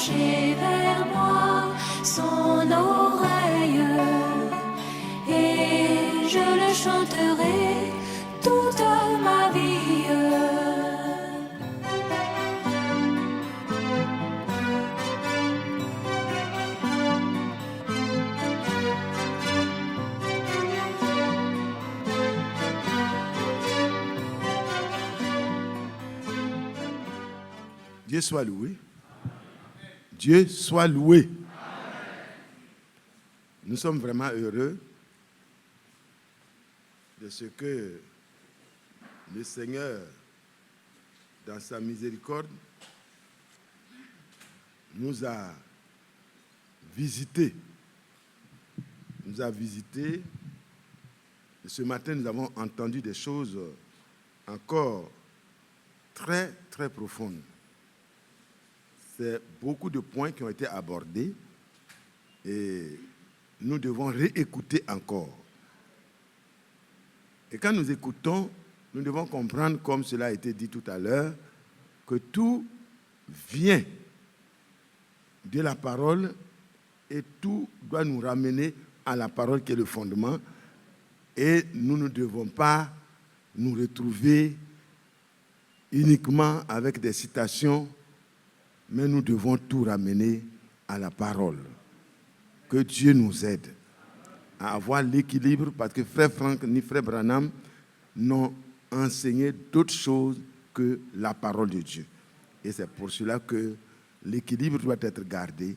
pencher vers moi son oreille, et je le chanterai toute ma vie. Dieu soit loué. Dieu soit loué. Nous sommes vraiment heureux de ce que le Seigneur, dans sa miséricorde, nous a visités. Nous a visités. Et ce matin, nous avons entendu des choses encore très, très profondes. C'est beaucoup de points qui ont été abordés et nous devons réécouter encore. Et quand nous écoutons, nous devons comprendre, comme cela a été dit tout à l'heure, que tout vient de la parole et tout doit nous ramener à la parole qui est le fondement. Et nous ne devons pas nous retrouver uniquement avec des citations, mais nous devons tout ramener à la parole. Que Dieu nous aide à avoir l'équilibre, parce que frère Franck ni frère Branham n'ont enseigné d'autres choses que la parole de Dieu. Et c'est pour cela que l'équilibre doit être gardé.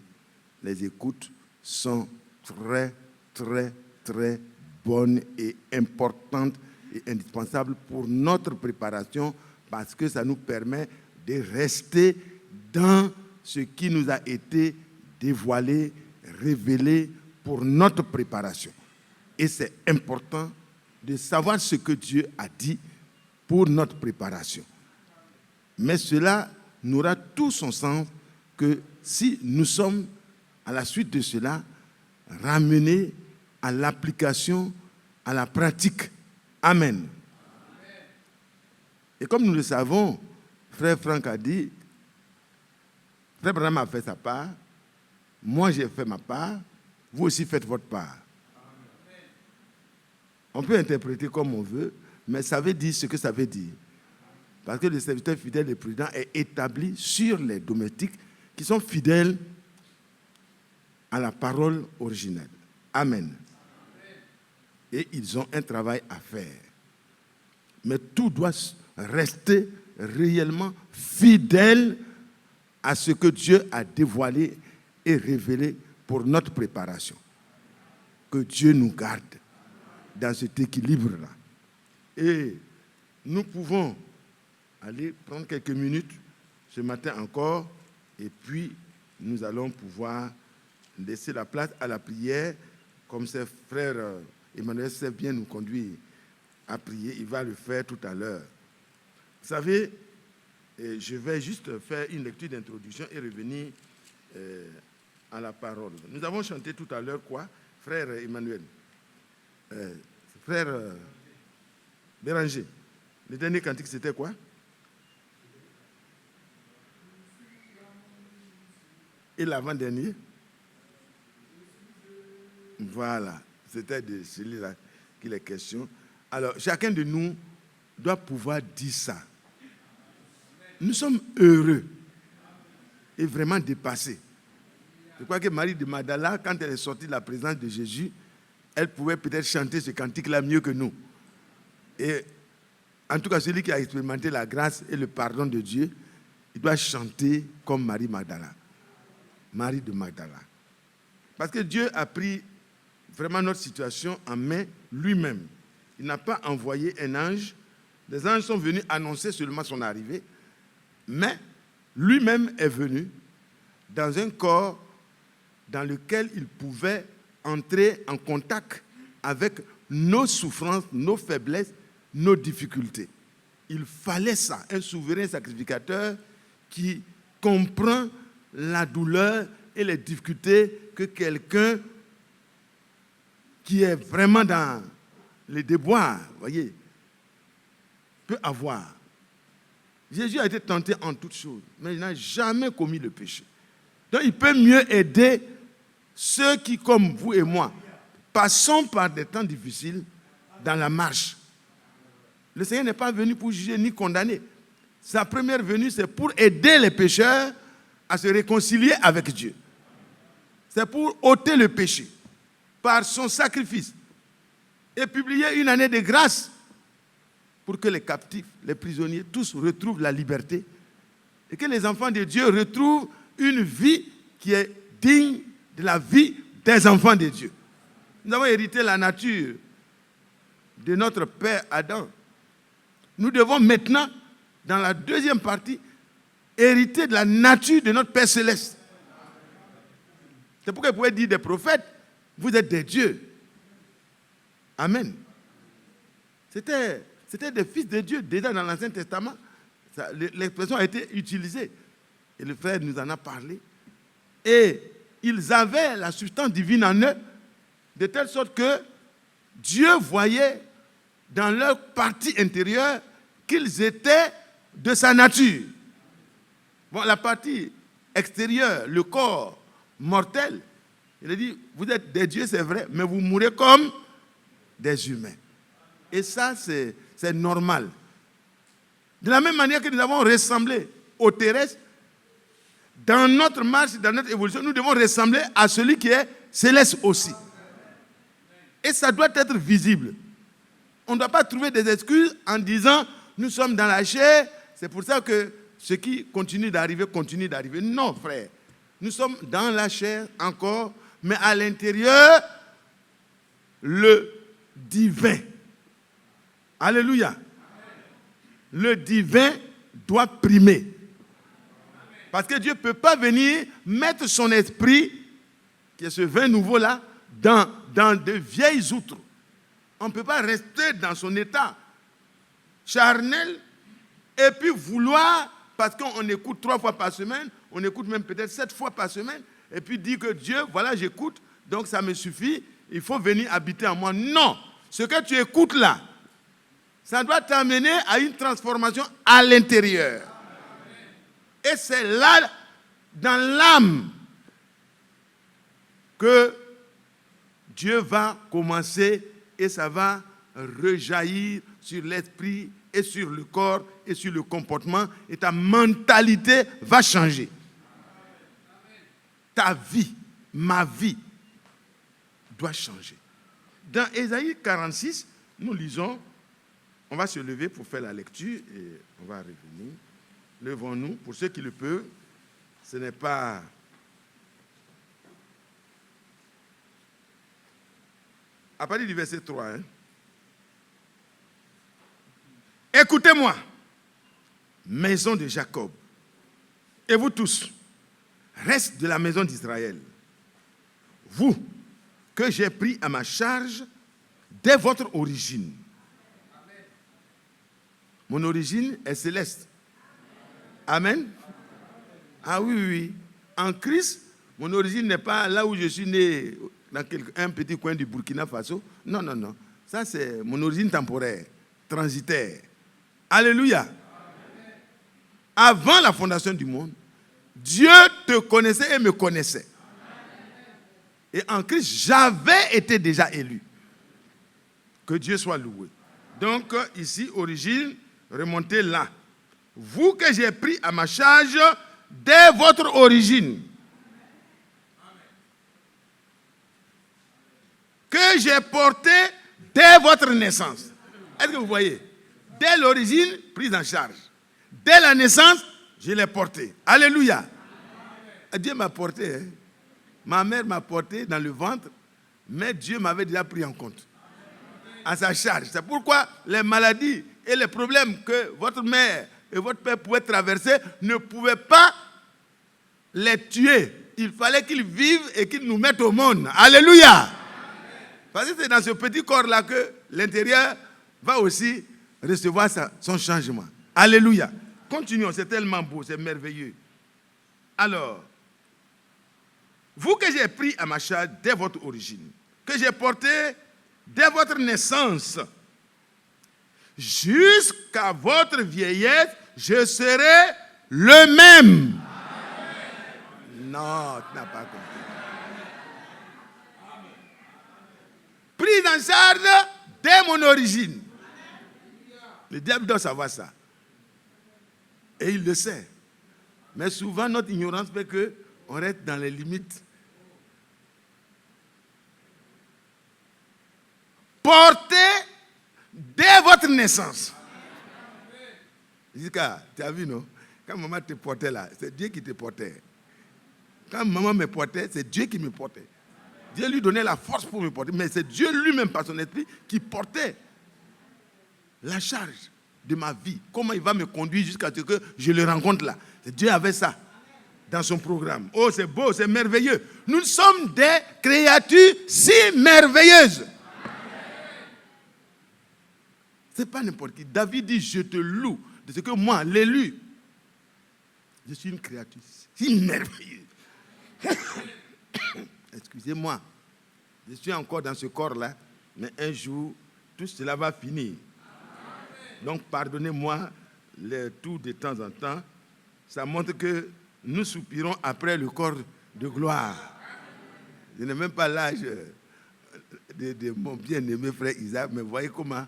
Les écoutes sont très, très, très bonnes et importantes et indispensables pour notre préparation, parce que ça nous permet de rester dans ce qui nous a été dévoilé, révélé pour notre préparation. Et c'est important de savoir ce que Dieu a dit pour notre préparation. Mais cela n'aura tout son sens que si nous sommes, à la suite de cela, ramenés à l'application, à la pratique. Amen. Et comme nous le savons, frère Franck a dit, frère Branham a fait sa part, moi j'ai fait ma part, vous aussi faites votre part. On peut interpréter comme on veut, mais ça veut dire ce que ça veut dire. Parce que le serviteur fidèle et prudent est établi sur les domestiques qui sont fidèles à la parole originelle. Amen. Et ils ont un travail à faire. Mais tout doit rester réellement fidèle à ce que Dieu a dévoilé et révélé pour notre préparation. Que Dieu nous garde dans cet équilibre-là. Et nous pouvons aller prendre quelques minutes ce matin encore, et puis nous allons pouvoir laisser la place à la prière, comme ses frères Emmanuel sait bien nous conduire à prier. Il va le faire tout à l'heure. Vous savez, je vais juste faire une lecture d'introduction et revenir à la parole. Nous avons chanté tout à l'heure quoi, frère Emmanuel, frère Béranger. Le dernier cantique, c'était quoi? Et l'avant-dernier? Voilà, c'était de celui-là qu'il est question. Alors, chacun de nous doit pouvoir dire ça. Nous sommes heureux et vraiment dépassés. Je crois que Marie de Magdala, quand elle est sortie de la présence de Jésus, elle pouvait peut-être chanter ce cantique-là mieux que nous. Et en tout cas, celui qui a expérimenté la grâce et le pardon de Dieu, il doit chanter comme Marie Magdala. Marie de Magdala. Parce que Dieu a pris vraiment notre situation en main lui-même. Il n'a pas envoyé un ange. Les anges sont venus annoncer seulement son arrivée. Mais lui-même est venu dans un corps dans lequel il pouvait entrer en contact avec nos souffrances, nos faiblesses, nos difficultés. Il fallait ça, un souverain sacrificateur qui comprend la douleur et les difficultés que quelqu'un qui est vraiment dans les déboires, voyez, peut avoir. Jésus a été tenté en toutes choses, mais il n'a jamais commis le péché. Donc il peut mieux aider ceux qui, comme vous et moi, passons par des temps difficiles dans la marche. Le Seigneur n'est pas venu pour juger ni condamner. Sa première venue, c'est pour aider les pécheurs à se réconcilier avec Dieu. C'est pour ôter le péché par son sacrifice et publier une année de grâce pour que les captifs, les prisonniers, tous retrouvent la liberté et que les enfants de Dieu retrouvent une vie qui est digne de la vie des enfants de Dieu. Nous avons hérité la nature de notre père Adam. Nous devons maintenant, dans la deuxième partie, hériter de la nature de notre Père Céleste. C'est pourquoi vous pouvez dire des prophètes, vous êtes des dieux. Amen. C'était des fils de Dieu déjà dans l'Ancien Testament. L'expression a été utilisée. Et le frère nous en a parlé. Et ils avaient la substance divine en eux, de telle sorte que Dieu voyait dans leur partie intérieure qu'ils étaient de sa nature. Bon, la partie extérieure, le corps mortel, il a dit, vous êtes des dieux, c'est vrai, mais vous mourrez comme des humains. Et ça, c'est normal. De la même manière que nous avons ressemblé aux terrestres, dans notre marche, dans notre évolution, nous devons ressembler à celui qui est céleste aussi. Et ça doit être visible. On ne doit pas trouver des excuses en disant, nous sommes dans la chair, c'est pour ça que ce qui continue d'arriver, continue d'arriver. Non, frère. Nous sommes dans la chair encore, mais à l'intérieur, le divin. Alléluia. Le divin doit primer. Parce que Dieu ne peut pas venir mettre son esprit, qui est ce vin nouveau-là, dans de vieilles outres. On ne peut pas rester dans son état charnel et puis vouloir, parce qu'on écoute 3 fois par semaine, on écoute même peut-être 7 fois par semaine, et puis dire que Dieu, voilà, j'écoute, donc ça me suffit, il faut venir habiter en moi. Non, ce que tu écoutes là, ça doit t'amener à une transformation à l'intérieur. Et c'est là, dans l'âme, que Dieu va commencer et ça va rejaillir sur l'esprit et sur le corps et sur le comportement et ta mentalité va changer. Ta vie, ma vie doit changer. Dans Ésaïe 46, nous lisons, on va se lever pour faire la lecture et on va revenir. Levons-nous, pour ceux qui le peuvent, ce n'est pas... À partir du verset 3, Écoutez-moi, maison de Jacob, et vous tous, reste de la maison d'Israël, vous que j'ai pris à ma charge dès votre origine. Mon origine est céleste. Amen. Ah oui, oui. En Christ, mon origine n'est pas là où je suis né, dans un petit coin du Burkina Faso. Non, non, non. Ça, c'est mon origine temporaire, transitaire. Alléluia. Avant la fondation du monde, Dieu te connaissait et me connaissait. Et en Christ, j'avais été déjà élu. Que Dieu soit loué. Donc, ici, origine, remontez là. Vous que j'ai pris à ma charge dès votre origine. Que j'ai porté dès votre naissance. Est-ce que vous voyez? Dès l'origine, prise en charge. Dès la naissance, je l'ai porté. Alléluia. Dieu m'a porté. Hein? Ma mère m'a porté dans le ventre, mais Dieu m'avait déjà pris en compte. À sa charge. C'est pourquoi les maladies et les problèmes que votre mère et votre père pouvaient traverser ne pouvaient pas les tuer. Il fallait qu'ils vivent et qu'ils nous mettent au monde. Alléluia. Parce que c'est dans ce petit corps-là que l'intérieur va aussi recevoir son changement. Alléluia. Continuons, c'est tellement beau, c'est merveilleux. Alors, vous que j'ai pris à ma charge dès votre origine, que j'ai porté dès votre naissance, jusqu'à votre vieillesse, je serai le même. Amen. Non, tu n'as pas compris. Prise en charge dès mon origine. Le diable doit savoir ça. Et il le sait. Mais souvent, notre ignorance fait qu'on reste dans les limites. Portez dès votre naissance. Zika, tu as vu, non? Quand maman te portait là, c'est Dieu qui te portait. Quand maman me portait, c'est Dieu qui me portait. Dieu lui donnait la force pour me porter, mais c'est Dieu lui-même, par son esprit, qui portait la charge de ma vie. Comment il va me conduire jusqu'à ce que je le rencontre là. Dieu avait ça dans son programme. Oh, c'est beau, c'est merveilleux. Nous sommes des créatures si merveilleuses. Ce n'est pas n'importe qui. David dit, je te loue de ce que moi, l'élu, je suis une créature si merveilleuse. Excusez-moi, je suis encore dans ce corps-là, mais un jour, tout cela va finir. Donc, pardonnez-moi tout de temps en temps. Ça montre que nous soupirons après le corps de gloire. Je n'ai même pas l'âge de mon bien-aimé frère Isaac, mais voyez comment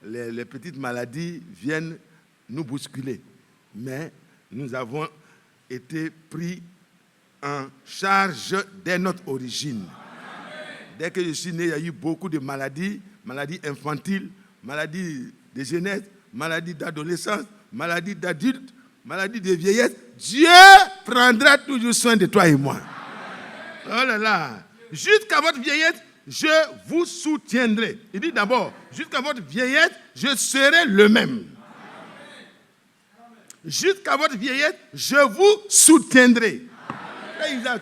les petites maladies viennent nous bousculer. Mais nous avons été pris en charge dès notre origine. Dès que je suis né, il y a eu beaucoup de maladies, maladies infantiles, maladies de jeunesse, maladies d'adolescence, maladies d'adultes, maladies de vieillesse. Dieu prendra toujours soin de toi et moi. Oh là là. Jusqu'à votre vieillesse, je vous soutiendrai. Il dit d'abord, jusqu'à votre vieillesse, je serai le même. Jusqu'à votre vieillesse, je vous soutiendrai.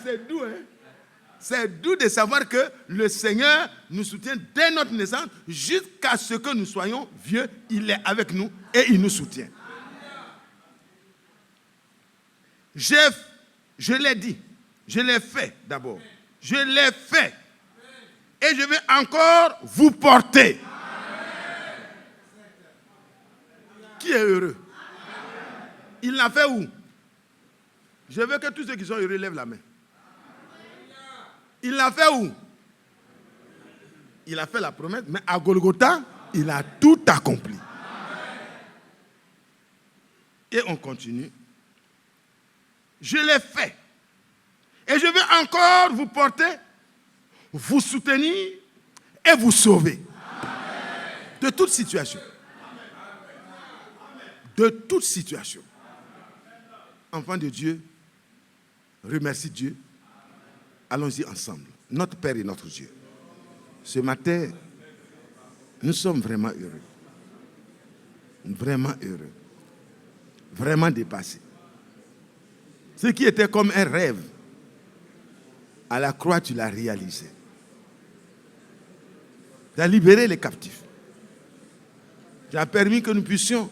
C'est doux, hein? C'est doux de savoir que le Seigneur nous soutient dès notre naissance jusqu'à ce que nous soyons vieux. Il est avec nous et il nous soutient. Je l'ai dit, je l'ai fait d'abord. Je l'ai fait. Et je vais encore vous porter. Qui est heureux? Il l'a fait où? Je veux que tous ceux qui sont heureux lèvent la main. Il l'a fait où? Il a fait la promesse, mais à Golgotha, il a tout accompli. Et on continue. Je l'ai fait. Et je vais encore vous porter, vous soutenir et vous sauver. De toute situation. De toute situation. Enfants de Dieu, remercie Dieu. Allons-y ensemble. Notre Père et notre Dieu. Ce matin, nous sommes vraiment heureux. Vraiment heureux. Vraiment dépassés. Ce qui était comme un rêve, à la croix, tu l'as réalisé. Tu as libéré les captifs. Tu as permis que nous puissions,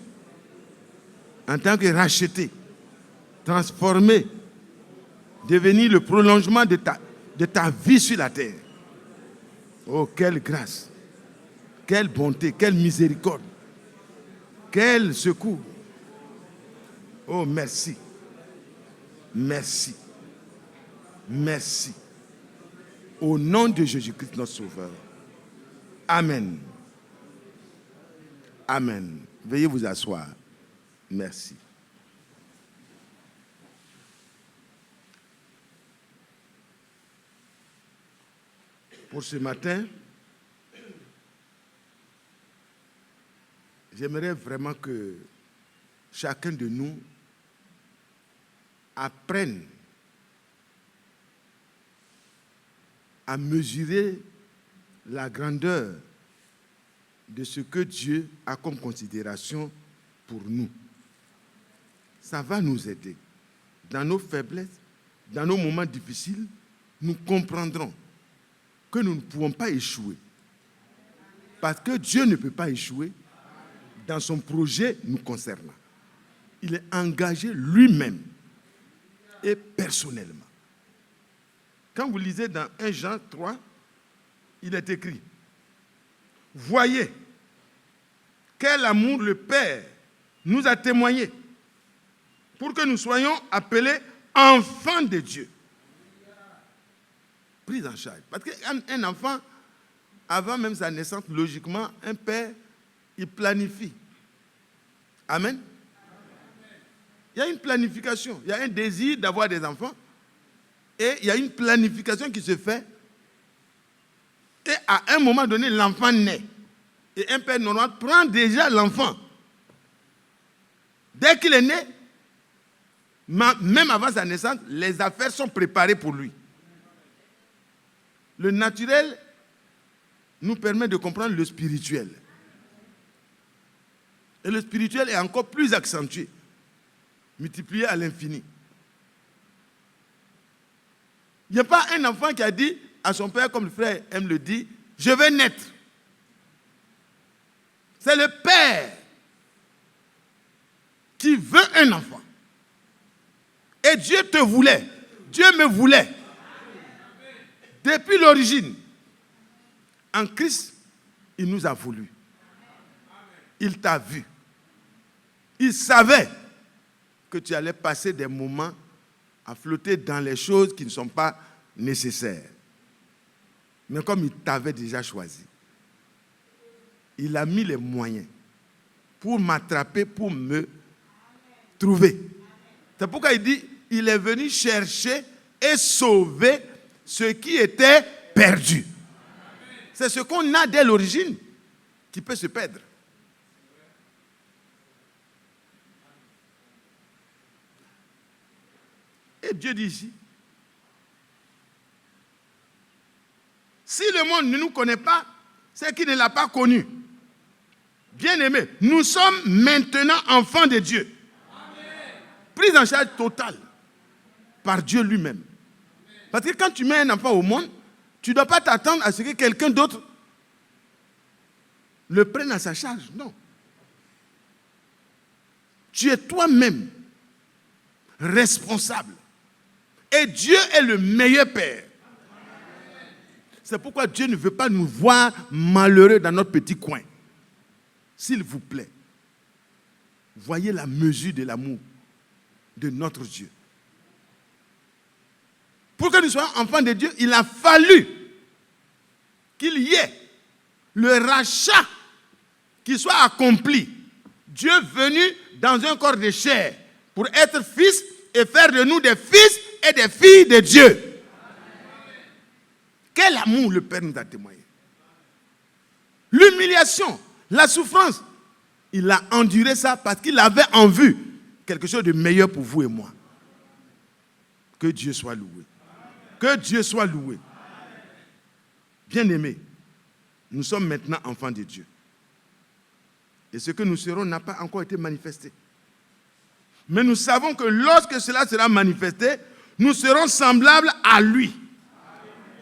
en tant que rachetés, transformer, devenir le prolongement de ta vie sur la terre. Oh, quelle grâce, quelle bonté, quelle miséricorde, quel secours. Oh, merci. Merci. Merci. Au nom de Jésus-Christ, notre Sauveur. Amen. Amen. Veuillez vous asseoir. Merci. Pour ce matin, j'aimerais vraiment que chacun de nous apprenne à mesurer la grandeur de ce que Dieu a comme considération pour nous. Ça va nous aider. Dans nos faiblesses, dans nos moments difficiles, nous comprendrons que nous ne pouvons pas échouer. Parce que Dieu ne peut pas échouer dans son projet nous concernant. Il est engagé lui-même et personnellement. Quand vous lisez dans 1 Jean 3, il est écrit: voyez quel amour le Père nous a témoigné pour que nous soyons appelés enfants de Dieu. prise en charge. Parce qu'un enfant, avant même sa naissance, logiquement, un père, il planifie. Amen. Il y a une planification, il y a un désir d'avoir des enfants et il y a une planification qui se fait et à un moment donné, l'enfant naît. Et un père normal prend déjà l'enfant. Dès qu'il est né, même avant sa naissance, les affaires sont préparées pour lui. Le naturel nous permet de comprendre le spirituel. Et le spirituel est encore plus accentué, multiplié à l'infini. Il n'y a pas un enfant qui a dit à son père, comme le frère aime le dire, je vais naître. C'est le père qui veut un enfant. Et Dieu te voulait. Dieu me voulait. Depuis l'origine. En Christ, il nous a voulu. Il t'a vu. Il savait que tu allais passer des moments à flotter dans les choses qui ne sont pas nécessaires. Mais comme il t'avait déjà choisi, il a mis les moyens pour m'attraper, pour me trouver. C'est pourquoi il dit, il est venu chercher et sauver ce qui était perdu. C'est ce qu'on a dès l'origine qui peut se perdre. Et Dieu dit ici, si le monde ne nous connaît pas, c'est qu'il ne l'a pas connu. Bien-aimés, nous sommes maintenant enfants de Dieu. Prise en charge totale par Dieu lui-même. Parce que quand tu mets un enfant au monde, tu ne dois pas t'attendre à ce que quelqu'un d'autre le prenne à sa charge. Non. Tu es toi-même responsable. Et Dieu est le meilleur père. C'est pourquoi Dieu ne veut pas nous voir malheureux dans notre petit coin. S'il vous plaît, voyez la mesure de l'amour de notre Dieu. Pour que nous soyons enfants de Dieu, il a fallu qu'il y ait le rachat qui soit accompli. Dieu venu dans un corps de chair pour être fils et faire de nous des fils et des filles de Dieu. Quel amour le Père nous a témoigné. L'humiliation, la souffrance, il a enduré ça parce qu'il avait en vue quelque chose de meilleur pour vous et moi. Que Dieu soit loué. Que Dieu soit loué. Bien-aimés, nous sommes maintenant enfants de Dieu. Et ce que nous serons n'a pas encore été manifesté. Mais nous savons que lorsque cela sera manifesté, nous serons semblables à lui.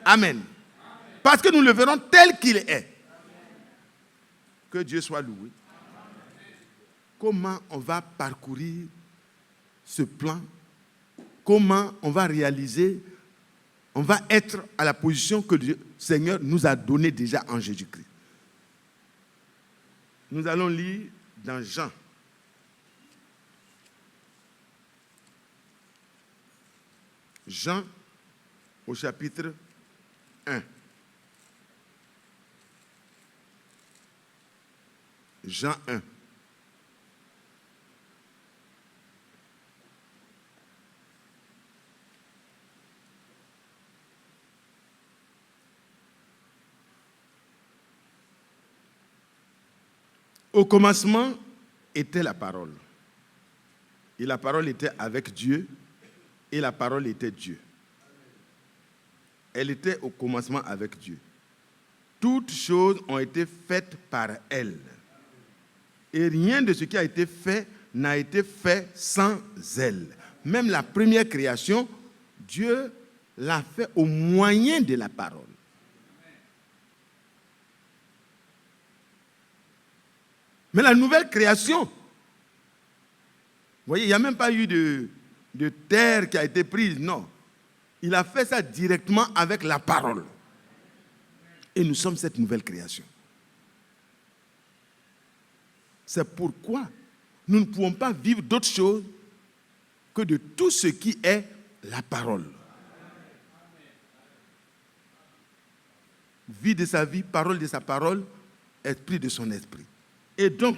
Amen. Parce que nous le verrons tel qu'il est. Que Dieu soit loué. Comment on va parcourir ce plan? Comment on va réaliser? On va être à la position que le Seigneur nous a donnée déjà en Jésus-Christ. Nous allons lire dans Jean. Jean au chapitre 1. Jean 1. Au commencement était la parole. Et la parole était avec Dieu. Et la parole était Dieu. Elle était au commencement avec Dieu. Toutes choses ont été faites par elle. Et rien de ce qui a été fait n'a été fait sans elle. Même la première création, Dieu l'a fait au moyen de la parole. Mais la nouvelle création, vous voyez, il n'y a même pas eu de terre qui a été prise, non. Il a fait ça directement avec la parole. Et nous sommes cette nouvelle création. C'est pourquoi nous ne pouvons pas vivre d'autre chose que de tout ce qui est la parole. vie de sa vie, parole de sa parole, esprit de son esprit. Et donc,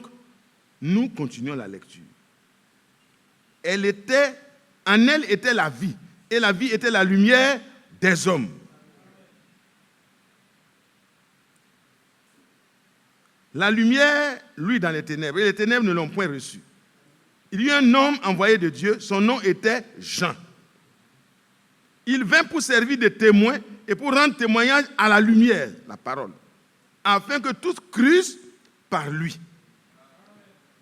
nous continuons la lecture. En elle était la vie, et la vie était la lumière des hommes. La lumière, lui, dans les ténèbres, et les ténèbres ne l'ont point reçu. Il y eut un homme envoyé de Dieu, son nom était Jean. Il vint pour servir de témoin et pour rendre témoignage à la lumière, la parole, afin que tous crussent par lui.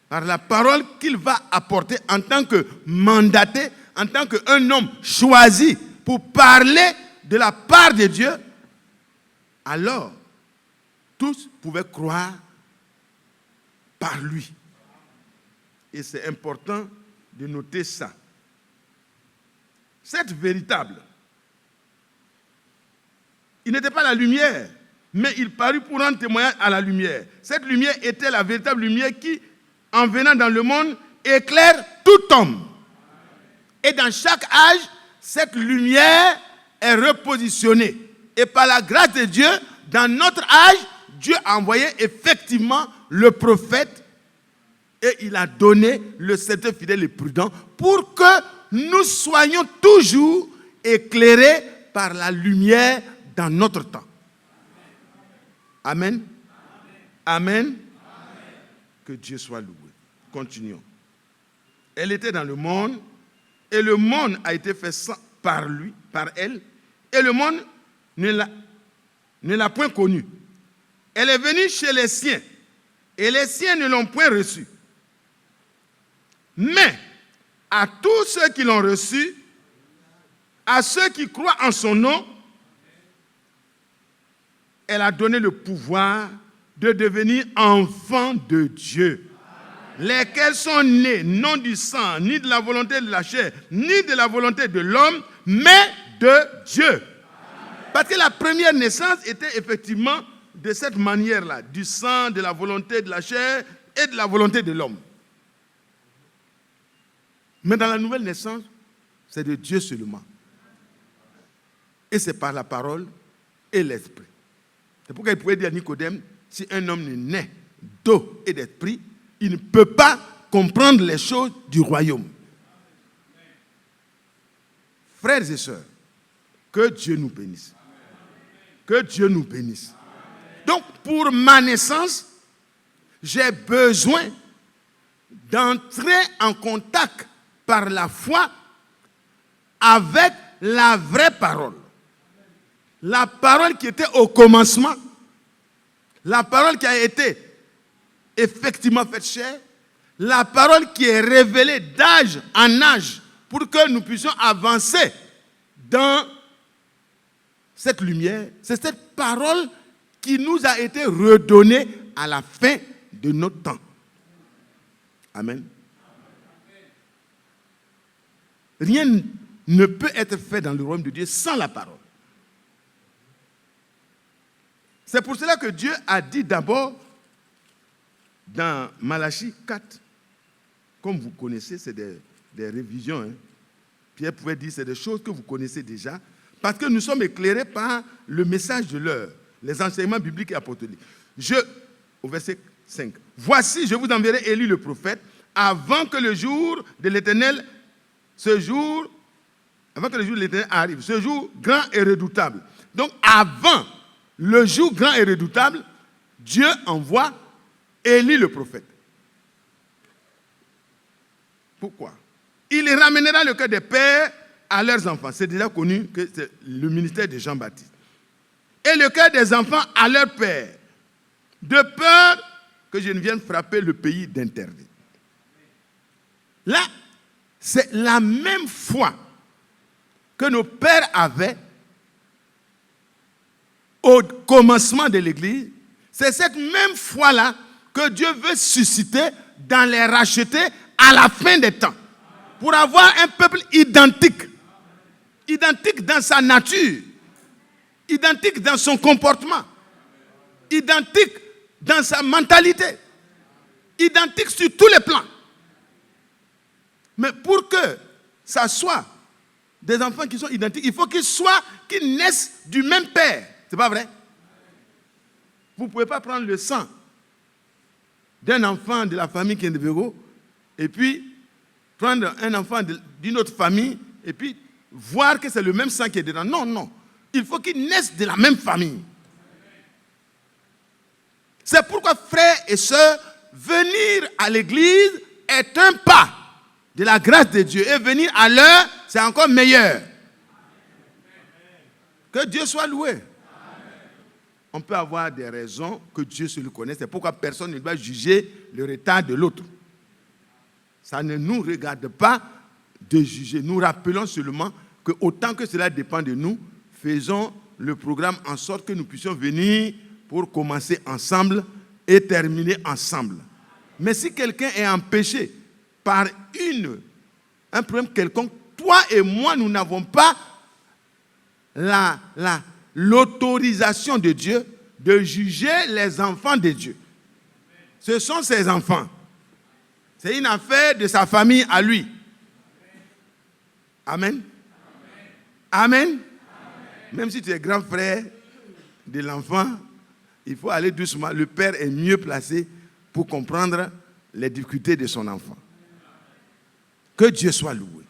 Par la parole qu'il va apporter en tant que mandaté, en tant qu'un homme choisi pour parler de la part de Dieu, alors tous pouvaient croire par lui. Et c'est important de noter ça. Cette véritable, il n'était pas la lumière, mais il parut pour rendre témoignage à la lumière. Cette lumière était la véritable lumière qui, en venant dans le monde, éclaire tout homme. Et dans chaque âge, cette lumière est repositionnée. Et par la grâce de Dieu, dans notre âge, Dieu a envoyé effectivement le prophète et il a donné le sceptre fidèle et prudent pour que nous soyons toujours éclairés par la lumière dans notre temps. Amen. Amen. Que Dieu soit loué. Continuons. Elle était dans le monde et le monde a été fait par lui, par elle, et le monde ne l'a point connue. Elle est venue chez les siens et les siens ne l'ont point reçue. Mais à tous ceux qui l'ont reçue, à ceux qui croient en son nom, elle a donné le pouvoir de devenir enfants de Dieu, lesquels sont nés non du sang, ni de la volonté de la chair, ni de la volonté de l'homme, mais de Dieu. Parce que la première naissance était effectivement de cette manière-là, du sang, de la volonté de la chair et de la volonté de l'homme. Mais dans la nouvelle naissance, c'est de Dieu seulement. Et c'est par la parole et l'esprit. C'est pourquoi il pouvait dire à Nicodème, si un homme n'est né d'eau et d'esprit, il ne peut pas comprendre les choses du royaume. Frères et sœurs, que Dieu nous bénisse. Que Dieu nous bénisse. Donc, pour ma naissance, j'ai besoin d'entrer en contact par la foi avec la vraie parole. La parole qui était au commencement, la parole qui a été effectivement faite chair, la parole qui est révélée d'âge en âge pour que nous puissions avancer dans cette lumière. C'est cette parole qui nous a été redonnée à la fin de notre temps. Amen. Rien ne peut être fait dans le royaume de Dieu sans la parole. C'est pour cela que Dieu a dit d'abord dans Malachie 4, comme vous connaissez, c'est des révisions. Hein. Pierre pouvait dire c'est des choses que vous connaissez déjà, parce que nous sommes éclairés par le message de l'heure, les enseignements bibliques et apostoliques. Au verset 5, voici, je vous enverrai Élie le prophète, avant que le jour de l'Éternel, avant que le jour de l'Éternel arrive, ce jour grand et redoutable. Donc avant le jour grand et redoutable, Dieu envoie Élie le prophète. Pourquoi? Il ramènera le cœur des pères à leurs enfants. C'est déjà connu que c'est le ministère de Jean-Baptiste. Et le cœur des enfants à leurs pères, de peur que je ne vienne frapper le pays d'interdit. Là, c'est la même foi que nos pères avaient au commencement de l'Église. C'est cette même foi-là que Dieu veut susciter dans les rachetés à la fin des temps. Pour avoir un peuple identique. Identique dans sa nature. Identique dans son comportement. Identique dans sa mentalité. Identique sur tous les plans. Mais pour que ça soit des enfants qui sont identiques, il faut qu'ils naissent du même père. C'est pas vrai? Vous ne pouvez pas prendre le sang d'un enfant de la famille Kendebego et puis prendre un enfant d'une autre famille et puis voir que c'est le même sang qui est dedans. Non, non. Il faut qu'ils naissent de la même famille. C'est pourquoi, frères et sœurs, venir à l'église est un pas de la grâce de Dieu. Et venir à l'heure, c'est encore meilleur. Que Dieu soit loué. On peut avoir des raisons que Dieu se le connaît. C'est pourquoi personne ne doit juger le retard de l'autre. Ça ne nous regarde pas de juger. Nous rappelons seulement que autant que cela dépend de nous, faisons le programme en sorte que nous puissions venir pour commencer ensemble et terminer ensemble. Mais si quelqu'un est empêché par un problème quelconque, toi et moi, nous n'avons pas l'autorisation de Dieu de juger les enfants de Dieu. Ce sont ses enfants. C'est une affaire de sa famille à lui. Amen. Amen. Amen. Même si tu es grand frère de l'enfant, il faut aller doucement. Le père est mieux placé pour comprendre les difficultés de son enfant. Que Dieu soit loué.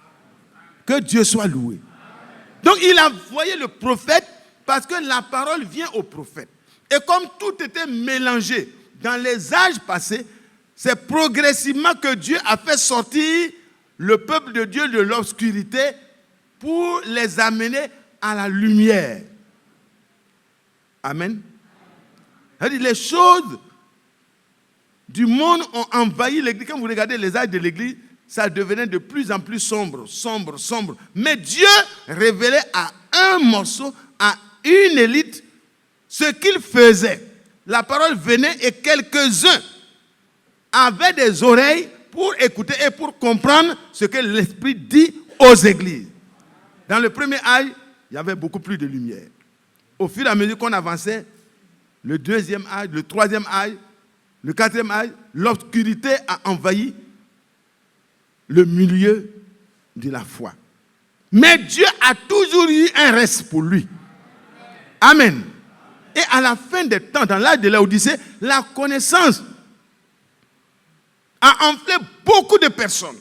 Que Dieu soit loué. Donc il a envoyé le prophète parce que la parole vient au prophète. Et comme tout était mélangé dans les âges passés, c'est progressivement que Dieu a fait sortir le peuple de Dieu de l'obscurité pour les amener à la lumière. Amen. C'est-à-dire, les choses du monde ont envahi l'Église. Quand vous regardez les âges de l'Église, ça devenait de plus en plus sombre. Mais Dieu révélait à un morceau, à une élite, ce qu'il faisait. La parole venait et quelques-uns avaient des oreilles pour écouter et pour comprendre ce que l'Esprit dit aux églises. Dans le premier âge, il y avait beaucoup plus de lumière. Au fur et à mesure qu'on avançait, le deuxième âge, le troisième âge, le quatrième âge, l'obscurité a envahi le milieu de la foi. Mais Dieu a toujours eu un reste pour lui. Amen. Et à la fin des temps, dans l'âge de l'Odyssée, la connaissance a enflé beaucoup de personnes.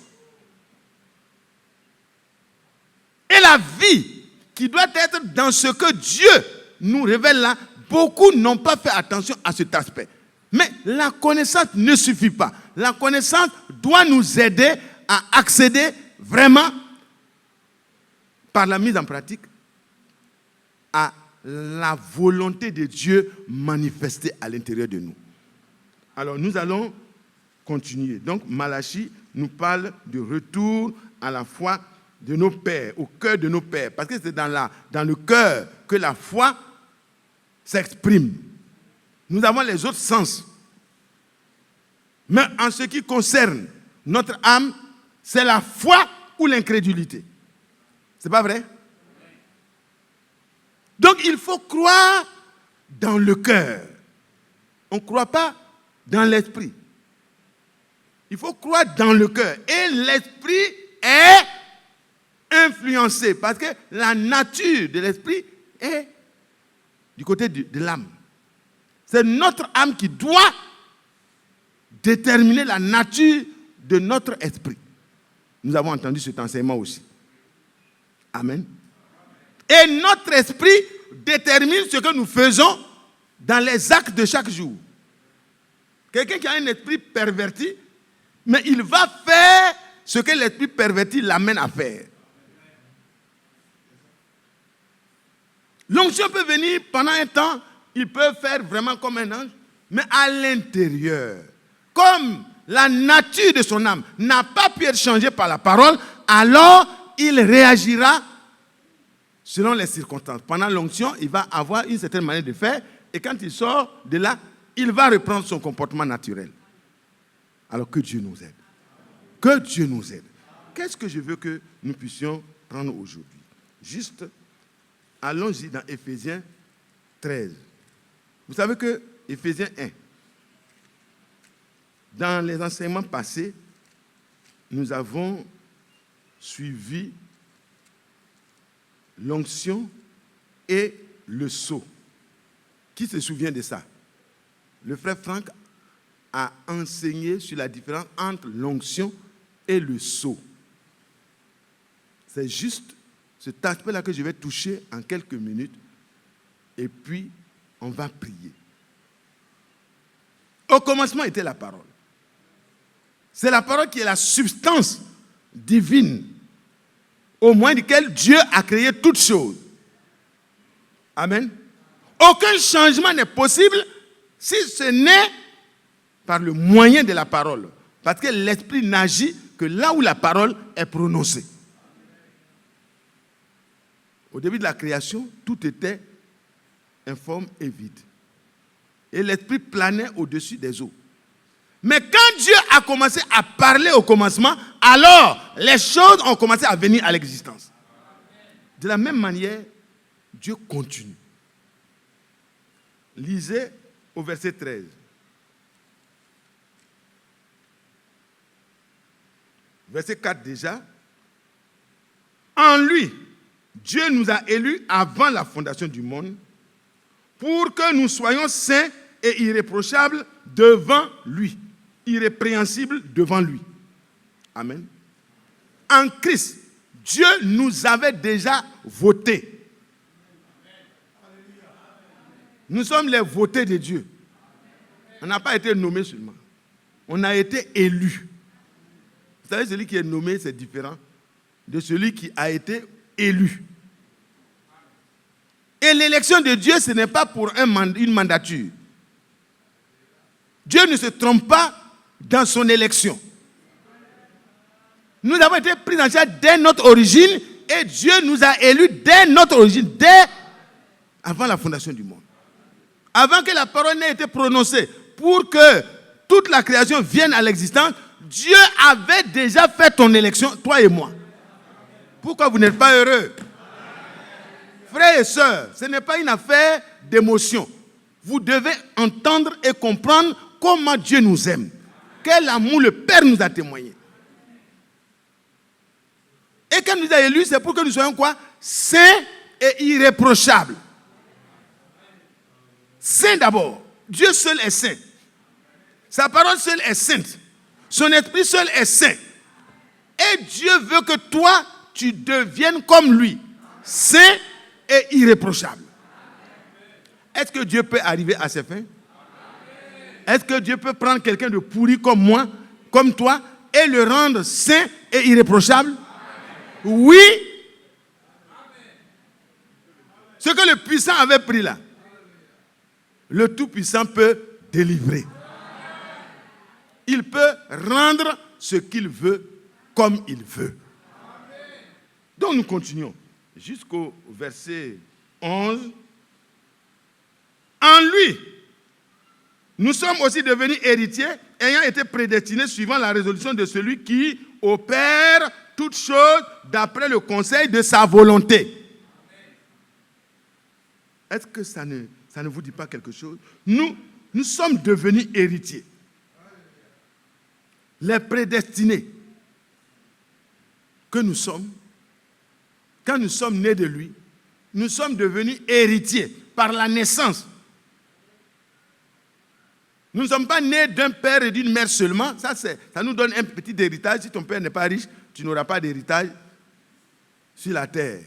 Et la vie qui doit être dans ce que Dieu nous révèle là, beaucoup n'ont pas fait attention à cet aspect. Mais la connaissance ne suffit pas. La connaissance doit nous aider à accéder vraiment, par la mise en pratique, à la volonté de Dieu manifestée à l'intérieur de nous. Alors nous allons continuer. Donc Malachie nous parle du retour à la foi de nos pères, au cœur de nos pères. Parce que c'est dans le cœur que la foi s'exprime. Nous avons les autres sens. Mais en ce qui concerne notre âme, c'est la foi ou l'incrédulité. C'est pas vrai? Donc il faut croire dans le cœur. On ne croit pas dans l'esprit. Il faut croire dans le cœur. Et l'esprit est influencé parce que la nature de l'esprit est du côté de l'âme. C'est notre âme qui doit déterminer la nature de notre esprit. Nous avons entendu cet enseignement aussi. Amen. Et notre esprit détermine ce que nous faisons dans les actes de chaque jour. Quelqu'un qui a un esprit perverti, mais il va faire ce que l'esprit perverti l'amène à faire. L'onction peut venir pendant un temps, il peut faire vraiment comme un ange, mais à l'intérieur, comme la nature de son âme n'a pas pu être changée par la parole, alors il réagira selon les circonstances. Pendant l'onction, il va avoir une certaine manière de faire, et quand il sort de là, il va reprendre son comportement naturel. Alors que Dieu nous aide. Que Dieu nous aide. Qu'est-ce que je veux que nous puissions prendre aujourd'hui? Juste, allons-y dans Éphésiens 13. Vous savez que Éphésiens 1, dans les enseignements passés, nous avons suivi l'onction et le sceau. Qui se souvient de ça? le frère Franck a enseigné sur la différence entre l'onction et le sceau. C'est juste cet aspect-là que je vais toucher en quelques minutes et puis on va prier. Au commencement était la parole. C'est la parole qui est la substance divine au moyen duquel Dieu a créé toutes choses. Amen. Aucun changement n'est possible si ce n'est par le moyen de la parole. Parce que l'esprit n'agit que là où la parole est prononcée. Au début de la création, tout était informe et vide. Et l'esprit planait au-dessus des eaux. Mais quand Dieu a commencé à parler au commencement, alors les choses ont commencé à venir à l'existence. De la même manière, Dieu continue. Lisez au verset 13. Verset 4 déjà. En lui, Dieu nous a élus avant la fondation du monde pour que nous soyons saints et irréprochables devant lui. Irrépréhensibles devant lui. Amen. En Christ, Dieu nous avait déjà votés. Nous sommes les votés de Dieu. On n'a pas été nommés seulement. On a été élus. Vous savez, celui qui est nommé, c'est différent de celui qui a été élu. Et l'élection de Dieu, ce n'est pas pour une mandature. Dieu ne se trompe pas dans son élection. Nous avons été pris en charge dès notre origine et Dieu nous a élus dès notre origine, dès avant la fondation du monde. Avant que la parole n'ait été prononcée, pour que toute la création vienne à l'existence, Dieu avait déjà fait ton élection, toi et moi. Pourquoi vous n'êtes pas heureux? Frères et sœurs, ce n'est pas une affaire d'émotion. Vous devez entendre et comprendre comment Dieu nous aime. Quel amour le Père nous a témoigné. Et quand nous a élus, c'est pour que nous soyons quoi? Saints et irréprochables. Saint d'abord. Dieu seul est saint. Sa parole seule est sainte. Son esprit seul est saint. Et Dieu veut que toi, tu deviennes comme lui. Saint et irréprochable. Est-ce que Dieu peut arriver à ses fins? Est-ce que Dieu peut prendre quelqu'un de pourri comme moi, comme toi, et le rendre saint et irréprochable? Oui. Ce que le puissant avait pris là, le tout-puissant peut délivrer. Il peut rendre ce qu'il veut comme il veut. Donc nous continuons jusqu'au verset 11. En lui, nous sommes aussi devenus héritiers, ayant été prédestinés suivant la résolution de celui qui opère toutes choses d'après le conseil de sa volonté. Est-ce que ça ne vous dit pas quelque chose? Nous sommes devenus héritiers. Les prédestinés que nous sommes, quand nous sommes nés de lui, nous sommes devenus héritiers par la naissance. Nous ne sommes pas nés d'un père et d'une mère seulement. Ça nous donne un petit héritage. Si ton père n'est pas riche, tu n'auras pas d'héritage sur la terre.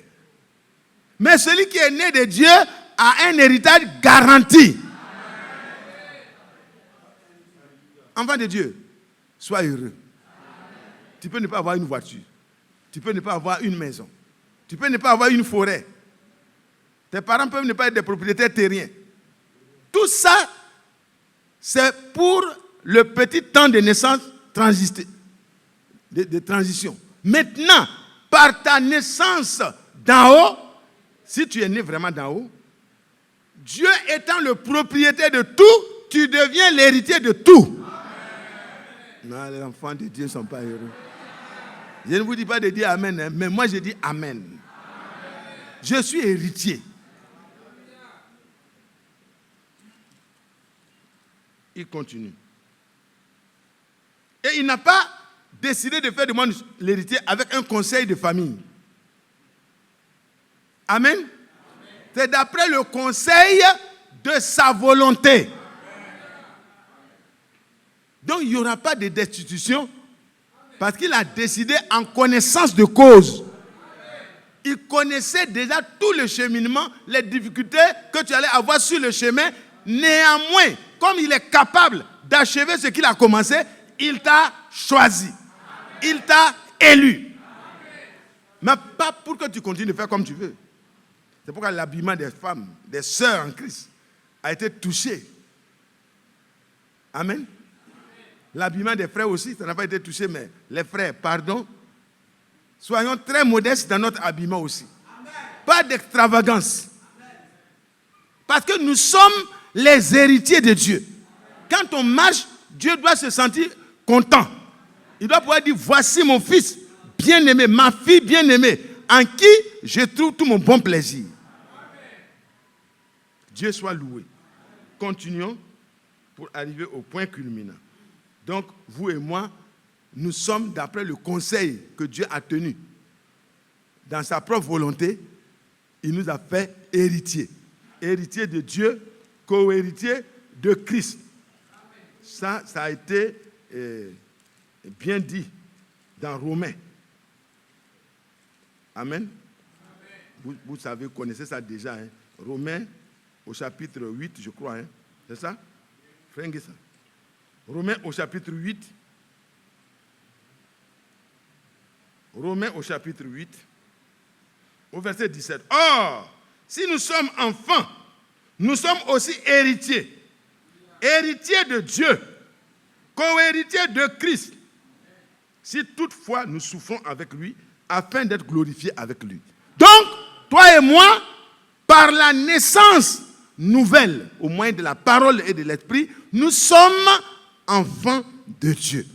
Mais celui qui est né de Dieu a un héritage garanti. Enfant de Dieu, sois heureux. Tu peux ne pas avoir une voiture. Tu peux ne pas avoir une maison. Tu peux ne pas avoir une forêt. Tes parents peuvent ne pas être des propriétaires terriens. Tout ça, c'est pour le petit temps de naissance de transition. Maintenant, par ta naissance d'en haut, si tu es né vraiment d'en haut, Dieu étant le propriétaire de tout, tu deviens l'héritier de tout. Non, les enfants de Dieu ne sont pas heureux. Je ne vous dis pas de dire amen, hein, mais moi je dis amen. Amen. Je suis héritier. Il continue. Et il n'a pas décidé de faire de moi l'héritier avec un conseil de famille. Amen. Amen. C'est d'après le conseil de sa volonté. Amen. Donc, il n'y aura pas de destitution parce qu'il a décidé en connaissance de cause. Il connaissait déjà tout le cheminement, les difficultés que tu allais avoir sur le chemin. Néanmoins, comme il est capable d'achever ce qu'il a commencé, il t'a choisi. Il t'a élu. Mais pas pour que tu continues de faire comme tu veux. C'est pourquoi l'habillement des femmes, des sœurs en Christ, a été touché. Amen. L'habillement des frères aussi, ça n'a pas été touché, mais les frères, pardon. Soyons très modestes dans notre habillement aussi. Pas d'extravagance. Parce que nous sommes les héritiers de Dieu. Quand on marche, Dieu doit se sentir content. Il doit pouvoir dire, voici mon fils bien-aimé, ma fille bien-aimée, en qui je trouve tout mon bon plaisir. Dieu soit loué. Continuons pour arriver au point culminant. Donc, vous et moi, nous sommes, d'après le conseil que Dieu a tenu, dans sa propre volonté, il nous a fait héritiers. Héritiers de Dieu, co-héritiers de Christ. Ça a été bien dit dans Romains. Amen. Vous savez, vous connaissez ça déjà. Hein? Romains au chapitre 8, je crois. Hein? C'est ça? Frère, ça. Romains au chapitre 8. Romains au chapitre 8, au verset 17. Or, si nous sommes enfants, nous sommes aussi héritiers. Héritiers de Dieu, co-héritiers de Christ. Si toutefois nous souffrons avec lui, afin d'être glorifiés avec lui. Donc, toi et moi, par la naissance nouvelle, au moyen de la parole et de l'esprit, nous sommes enfants de Dieu.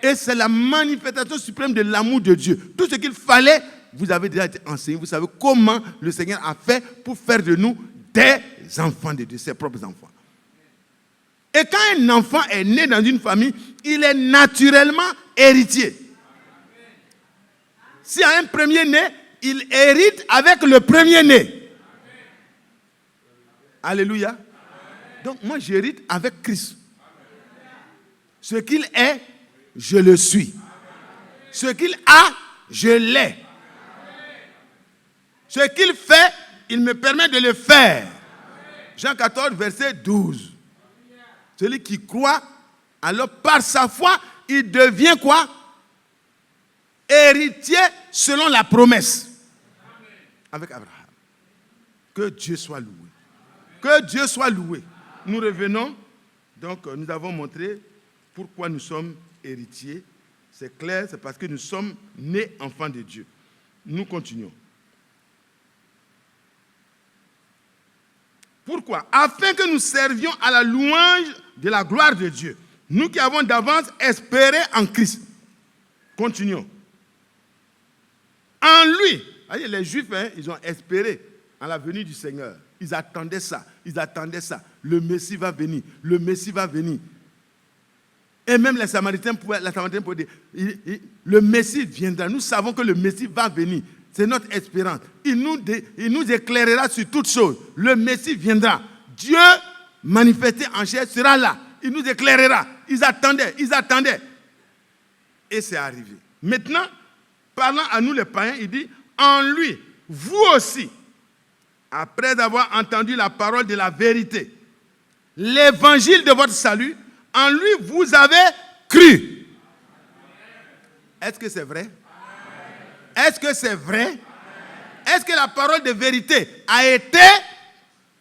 Et c'est la manifestation suprême de l'amour de Dieu. Tout ce qu'il fallait, vous avez déjà été enseigné. Vous savez comment le Seigneur a fait pour faire de nous des enfants de Dieu, ses propres enfants. Et quand un enfant est né dans une famille, il est naturellement héritier. S'il y a un premier-né, il hérite avec le premier-né. Alléluia. Donc moi, j'hérite avec Christ. Ce qu'il est, je le suis. Ce qu'il a, je l'ai. Ce qu'il fait, il me permet de le faire. Jean 14, verset 12. Celui qui croit, alors par sa foi, il devient quoi? Héritier selon la promesse. Avec Abraham. Que Dieu soit loué. Que Dieu soit loué. Nous revenons. Donc, nous avons montré pourquoi nous sommes héritiers. C'est clair, c'est parce que nous sommes nés enfants de Dieu. Nous continuons. Pourquoi? Afin que nous servions à la louange de la gloire de Dieu. Nous qui avons d'avance espéré en Christ. Continuons. En lui, voyez, les Juifs, ils ont espéré en la venue du Seigneur. Ils attendaient ça. Ils attendaient ça. Le Messie va venir. Le Messie va venir. Et même les Samaritains pouvaient dire, le Messie viendra. Nous savons que le Messie va venir. C'est notre espérance. Il nous éclairera sur toutes choses. Le Messie viendra. Dieu, manifesté en chair, sera là. Il nous éclairera. Ils attendaient. Et c'est arrivé. Maintenant, parlant à nous les païens, il dit, en lui, vous aussi, après avoir entendu la parole de la vérité, l'évangile de votre salut, en lui, vous avez cru. Est-ce que c'est vrai? Est-ce que c'est vrai? Est-ce que la parole de vérité a été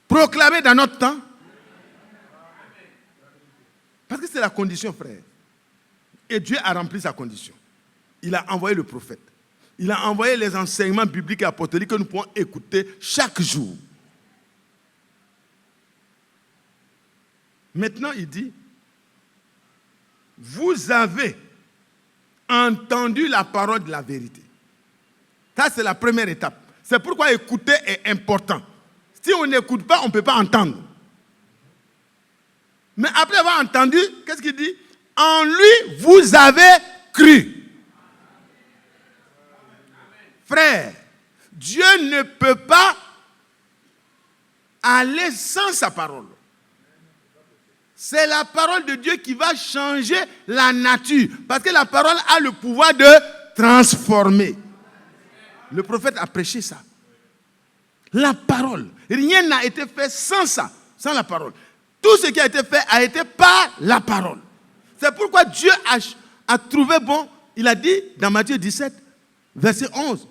proclamée dans notre temps? Parce que c'est la condition, frère. Et Dieu a rempli sa condition. Il a envoyé le prophète. Il a envoyé les enseignements bibliques et apostoliques que nous pouvons écouter chaque jour. Maintenant, il dit, vous avez entendu la parole de la vérité. Ça, c'est la première étape. C'est pourquoi écouter est important. Si on n'écoute pas, on ne peut pas entendre. Mais après avoir entendu, qu'est-ce qu'il dit? En lui, vous avez cru. Frère, Dieu ne peut pas aller sans sa parole. C'est la parole de Dieu qui va changer la nature. Parce que la parole a le pouvoir de transformer. Le prophète a prêché ça. La parole. Rien n'a été fait sans ça, sans la parole. Tout ce qui a été fait a été par la parole. C'est pourquoi Dieu a trouvé bon, il a dit dans Matthieu 17, verset 11,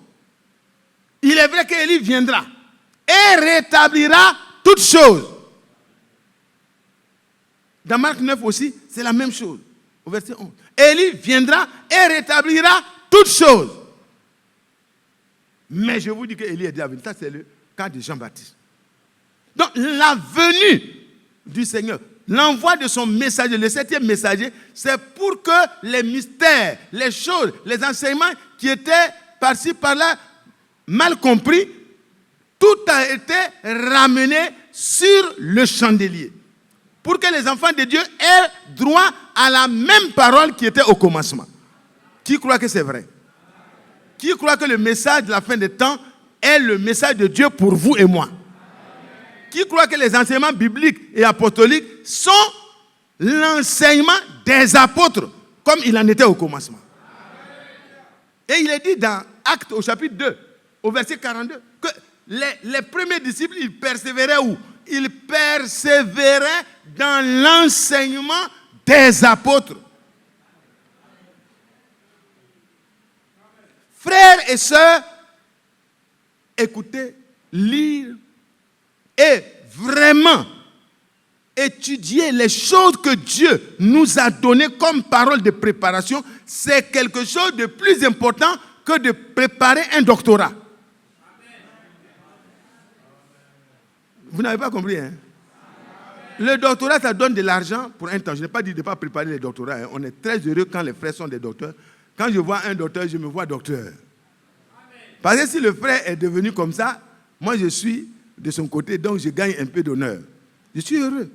il est vrai qu'Élie viendra et rétablira toutes choses. Dans Marc 9 aussi, c'est la même chose, au verset 11. Élie viendra et rétablira toutes choses. Mais je vous dis que Élie est déjà venu. Ça, c'est le cas de Jean-Baptiste. Donc, la venue du Seigneur, l'envoi de son messager, le 7e messager, c'est pour que les mystères, les choses, les enseignements qui étaient par-ci, par-là, mal compris, tout a été ramené sur le chandelier. Pour que les enfants de Dieu aient droit à la même parole qui était au commencement. Qui croit que c'est vrai? Qui croit que le message de la fin des temps est le message de Dieu pour vous et moi? Qui croit que les enseignements bibliques et apostoliques sont l'enseignement des apôtres, comme il en était au commencement? Et il est dit dans Actes au chapitre 2, au verset 42, que les premiers disciples, ils persévéraient où? Ils persévéraient dans l'enseignement des apôtres. Frères et sœurs, écoutez, lire et vraiment étudier les choses que Dieu nous a données comme parole de préparation, c'est quelque chose de plus important que de préparer un doctorat. Vous n'avez pas compris, hein? Le doctorat, ça donne de l'argent pour un temps. Je n'ai pas dit de ne pas préparer les doctorats. Hein. On est très heureux quand les frères sont des docteurs. Quand je vois un docteur, je me vois docteur. Parce que si le frère est devenu comme ça, moi je suis de son côté, donc je gagne un peu d'honneur. Je suis heureux.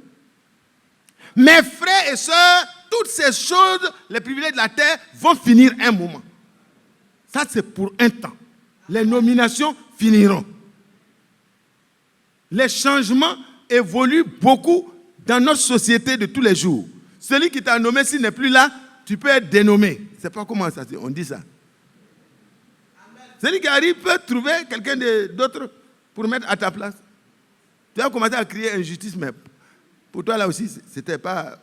Mes frères et sœurs, toutes ces choses, les privilèges de la terre, vont finir un moment. Ça, c'est pour un temps. Les nominations finiront. Les changements évoluent beaucoup dans notre société de tous les jours. Celui qui t'a nommé, s'il n'est plus là, tu peux être dénommé. Je ne sais pas comment ça se dit, on dit ça. Celui qui arrive peut trouver quelqu'un d'autre pour mettre à ta place. Tu as commencé à crier injustice, mais pour toi là aussi, c'était pas...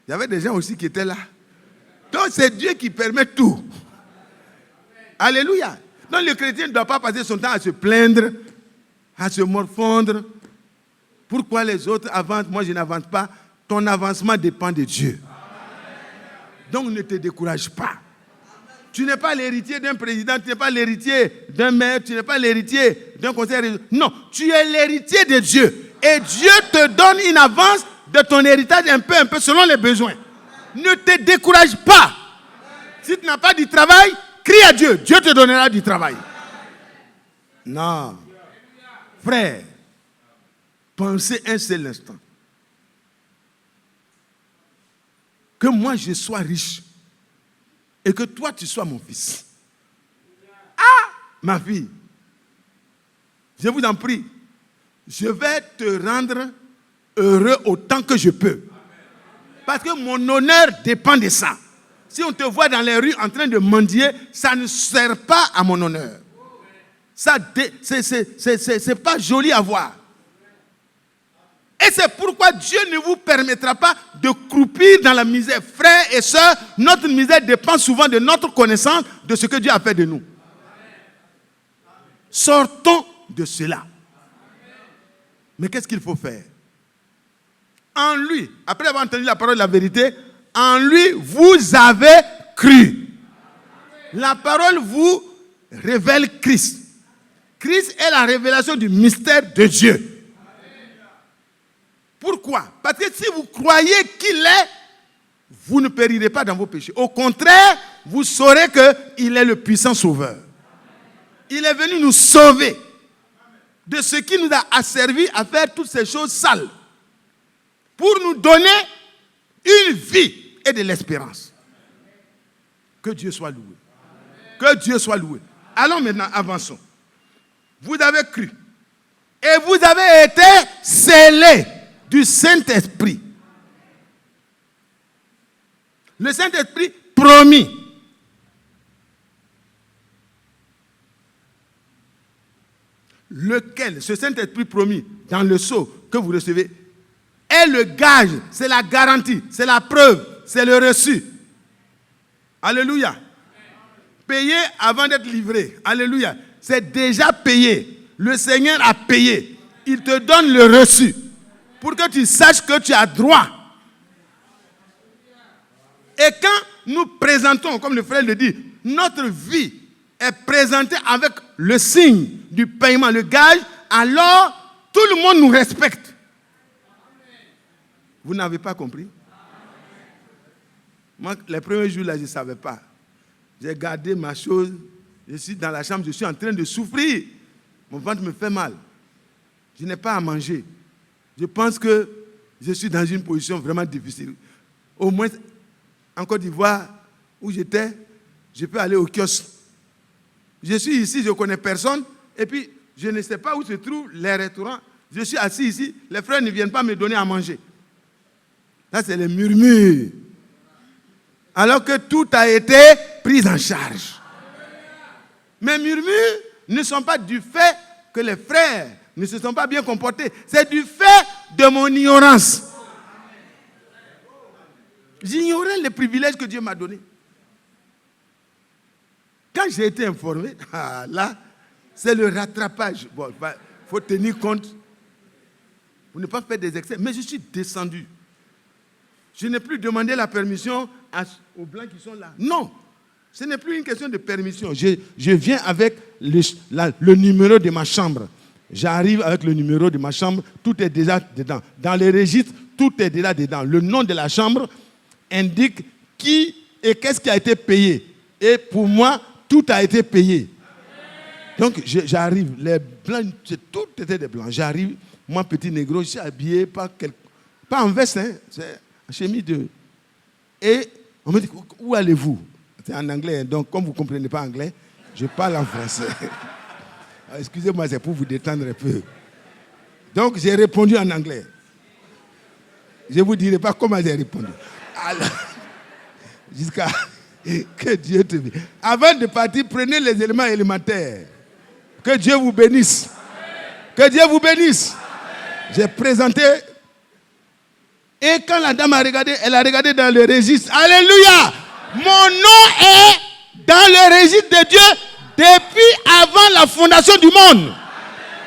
Il y avait des gens aussi qui étaient là. Donc c'est Dieu qui permet tout. Alléluia. Donc le chrétien ne doit pas passer son temps à se plaindre, à se morfondre. Pourquoi les autres avancent, moi je n'avance pas? Ton avancement dépend de Dieu. Donc ne te décourage pas. Tu n'es pas l'héritier d'un président, tu n'es pas l'héritier d'un maire, tu n'es pas l'héritier d'un conseiller. Non, tu es l'héritier de Dieu. Et Dieu te donne une avance de ton héritage un peu selon les besoins. Ne te décourage pas. Si tu n'as pas du travail, crie à Dieu. Dieu te donnera du travail. Non. Frère, pensez un seul instant. Que moi je sois riche et que toi tu sois mon fils. Ah, ma fille, je vous en prie, je vais te rendre heureux autant que je peux. Parce que mon honneur dépend de ça. Si on te voit dans les rues en train de mendier, ça ne sert pas à mon honneur. Ça, c'est pas joli à voir. Et c'est pourquoi Dieu ne vous permettra pas de croupir dans la misère. Frères et sœurs, notre misère dépend souvent de notre connaissance de ce que Dieu a fait de nous. Sortons de cela. Mais qu'est-ce qu'il faut faire? En lui, après avoir entendu la parole de la vérité, en lui, vous avez cru. La parole vous révèle Christ. Christ est la révélation du mystère de Dieu. Pourquoi? Parce que si vous croyez qu'il est, vous ne périrez pas dans vos péchés. Au contraire, vous saurez qu'il est le puissant sauveur. Il est venu nous sauver de ce qui nous a asservi à faire toutes ces choses sales. Pour nous donner une vie et de l'espérance. Que Dieu soit loué. Que Dieu soit loué. Allons maintenant, avançons. Vous avez cru. Et vous avez été scellés du Saint-Esprit. Le Saint-Esprit promis. Lequel, ce Saint-Esprit promis dans le sceau que vous recevez, est le gage, c'est la garantie, c'est la preuve, c'est le reçu. Alléluia. Payé avant d'être livré. Alléluia. C'est déjà payé. Le Seigneur a payé. Il te donne le reçu pour que tu saches que tu as droit. Et quand nous présentons, comme le frère le dit, notre vie est présentée avec le signe du paiement, le gage, alors tout le monde nous respecte. Vous n'avez pas compris? Moi, les premiers jours là, je ne savais pas. J'ai gardé ma chose. Je suis dans la chambre, je suis en train de souffrir. Mon ventre me fait mal. Je n'ai pas à manger. Je pense que je suis dans une position vraiment difficile. Au moins, en Côte d'Ivoire, où j'étais, je peux aller au kiosque. Je suis ici, je ne connais personne. Et puis, je ne sais pas où se trouvent les restaurants. Je suis assis ici. Les frères ne viennent pas me donner à manger. Là, c'est les murmures. Alors que tout a été pris en charge. Mes murmures ne sont pas du fait que les frères ne se sont pas bien comportés. C'est du fait de mon ignorance. J'ignorais les privilèges que Dieu m'a donnés. Quand j'ai été informé, là, c'est le rattrapage. Bon, il faut tenir compte pour ne pas faire des excès. Mais je suis descendu. Je n'ai plus demandé la permission aux blancs qui sont là. Non, ce n'est plus une question de permission. Je viens avec le numéro de ma chambre. J'arrive avec le numéro de ma chambre. Tout est déjà dedans. Dans les registres, tout est déjà dedans. Le nom de la chambre indique qui et qu'est-ce qui a été payé. Et pour moi, tout a été payé. Donc, j'arrive. Les blancs, tout était des blancs. J'arrive, moi, petit négro, je suis habillé pas en veste, hein, c'est en chemise de... Et on me dit, où allez-vous? C'est en anglais, donc comme vous ne comprenez pas anglais, je parle en français. Excusez-moi, c'est pour vous détendre un peu. Donc, j'ai répondu en anglais. Je ne vous dirai pas comment j'ai répondu. Alors, jusqu'à que Dieu te bénisse. Avant de partir, prenez les éléments élémentaires. Que Dieu vous bénisse. Que Dieu vous bénisse. J'ai présenté. Et quand la dame a regardé, elle a regardé dans le registre. Alléluia! Mon nom est dans le registre de Dieu depuis avant la fondation du monde.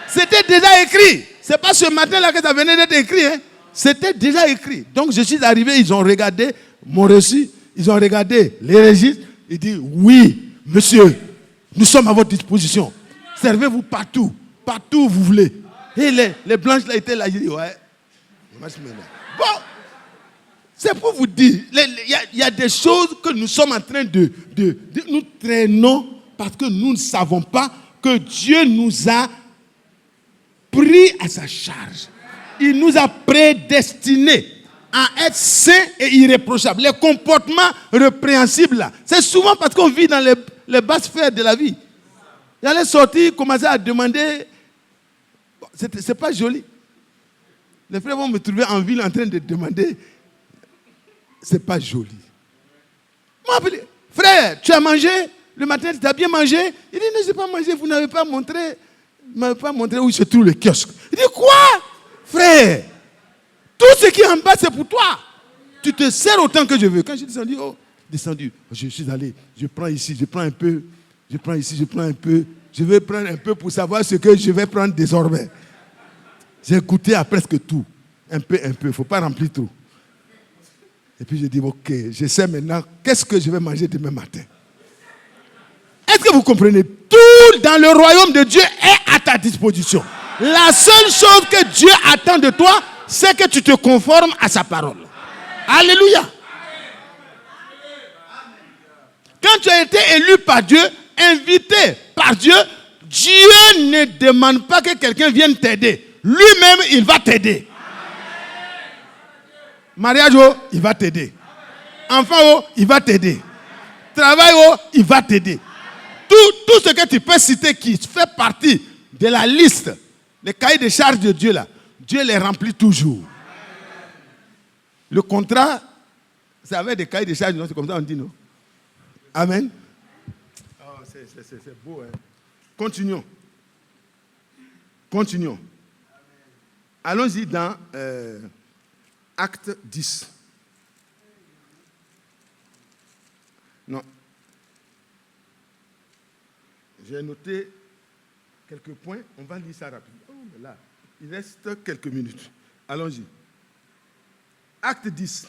C'était déjà écrit. Ce n'est pas ce matin-là que ça venait d'être écrit. Hein. C'était déjà écrit. Donc je suis arrivé, ils ont regardé mon reçu, ils ont regardé les registres. Ils disent, oui, monsieur, nous sommes à votre disposition. Servez-vous partout, partout où vous voulez. Et les blanches là étaient là, j'ai dit, ouais. Bon, c'est pour vous dire, il y a des choses que nous sommes en train de nous traînons parce que nous ne savons pas que Dieu nous a pris à sa charge. Il nous a prédestinés à être saints et irréprochables. Les comportements répréhensibles là, c'est souvent parce qu'on vit dans les basses sphères de la vie. J'allais sortir, commencer à demander, c'est pas joli. Les frères vont me trouver en ville en train de demander. C'est pas joli. Moi, frère, tu as mangé? Le matin, tu as bien mangé? Il dit, non, je n'ai pas mangé, vous n'avez pas montré où se trouve le kiosque. Il dit, quoi? Frère, tout ce qui est en bas, c'est pour toi. Tu te sers autant que je veux. Quand je suis descendu, je suis allé, je prends ici, je prends un peu, je prends ici, je prends un peu. Je vais prendre un peu pour savoir ce que je vais prendre désormais. J'ai goûté à presque tout. Un peu. Il ne faut pas remplir tout. Et puis je dis, ok, je sais maintenant qu'est-ce que je vais manger demain matin. Est-ce que vous comprenez? Tout dans le royaume de Dieu est à ta disposition. La seule chose que Dieu attend de toi, c'est que tu te conformes à sa parole. Alléluia. Quand tu as été élu par Dieu, invité par Dieu, Dieu ne demande pas que quelqu'un vienne t'aider. Lui-même, il va t'aider. Mariage, il va t'aider. Enfant, il va t'aider. Travail, il va t'aider. Tout ce que tu peux citer qui fait partie de la liste, les cahiers de charges de Dieu, là, Dieu les remplit toujours. Le contrat, C'est avec des cahiers de charges, non? C'est comme ça on dit, non? Amen. Oh, c'est beau, hein? Continuons. Allons-y dans Acte 10. Non. J'ai noté quelques points. On va lire ça rapidement. Oh, mais là, il reste quelques minutes. Allons-y. Acte 10.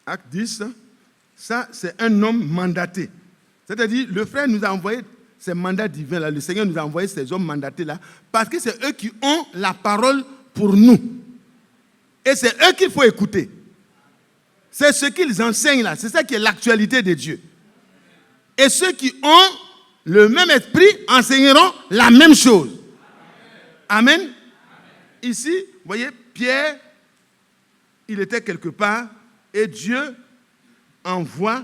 Acte 10, ça c'est un homme mandaté. C'est-à-dire, le frère nous a envoyé ces mandats divins là, le Seigneur nous a envoyé ces hommes mandatés là, parce que c'est eux qui ont la parole pour nous. Et c'est eux qu'il faut écouter. C'est ce qu'ils enseignent là, c'est ça qui est l'actualité de Dieu. Et ceux qui ont le même esprit enseigneront la même chose. Amen. Amen. Ici, vous voyez, Pierre, il était quelque part. Et Dieu envoie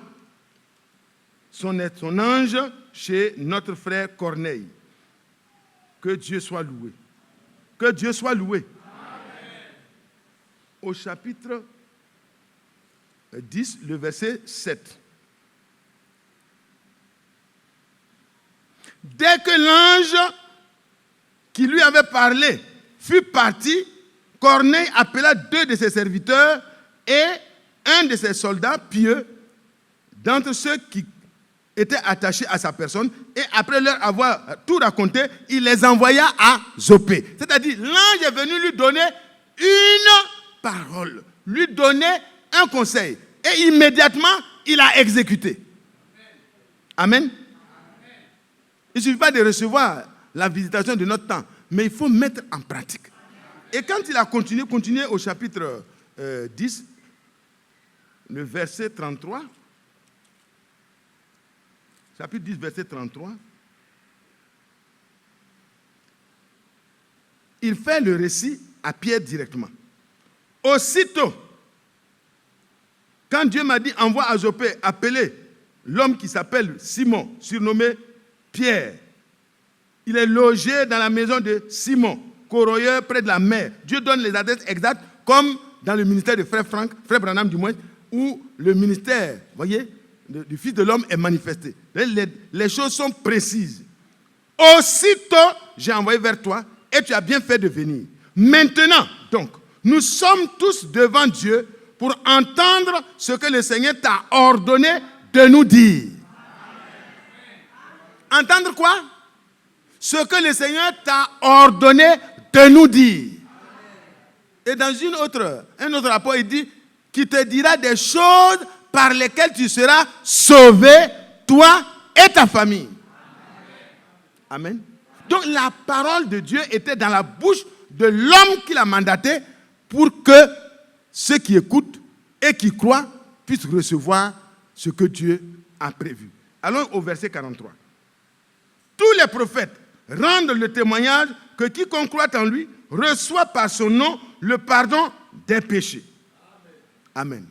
son ange chez notre frère Corneille. Que Dieu soit loué. Que Dieu soit loué. Amen. Au chapitre 10, le verset 7. Dès que l'ange qui lui avait parlé fut parti, Corneille appela 2 de ses serviteurs et un de ses soldats pieux, d'entre ceux qui étaient attachés à sa personne, et après leur avoir tout raconté, il les envoya à Jopé. C'est-à-dire, l'ange est venu lui donner une parole, lui donner un conseil, et immédiatement, il a exécuté. Amen. Amen. Il ne suffit pas de recevoir la visitation de notre temps, mais il faut mettre en pratique. Et quand il a continué au chapitre 10, le verset 33, chapitre 10, verset 33, il fait le récit à Pierre directement. Aussitôt, quand Dieu m'a dit, envoie à Jopé, appeler l'homme qui s'appelle Simon, surnommé Pierre. Il est logé dans la maison de Simon, corroyeur près de la mer. Dieu donne les adresses exactes, comme dans le ministère de Frère Franck, Frère Branham du moins, où le ministère, voyez, du Fils de l'homme est manifesté. Les choses sont précises. Aussitôt, j'ai envoyé vers toi et tu as bien fait de venir. Maintenant, donc, nous sommes tous devant Dieu pour entendre ce que le Seigneur t'a ordonné de nous dire. Entendre quoi? Ce que le Seigneur t'a ordonné de nous dire. Et dans un autre rapport, il dit, qui te dira des choses par lesquelles tu seras sauvé, toi et ta famille. Amen. Donc la parole de Dieu était dans la bouche de l'homme qui l'a mandaté pour que ceux qui écoutent et qui croient puissent recevoir ce que Dieu a prévu. Allons au verset 43. Tous les prophètes rendent le témoignage que quiconque croit en lui reçoit par son nom le pardon des péchés. Amen.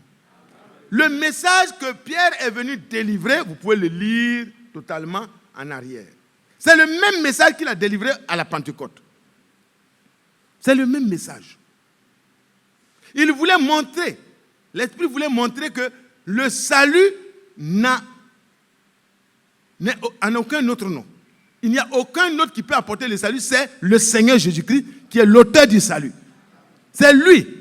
Le message que Pierre est venu délivrer, vous pouvez le lire totalement en arrière. C'est le même message qu'il a délivré à la Pentecôte. C'est le même message. Il voulait montrer, l'Esprit voulait montrer que le salut n'est en aucun autre nom. Il n'y a aucun autre qui peut apporter le salut, c'est le Seigneur Jésus-Christ qui est l'auteur du salut. C'est lui.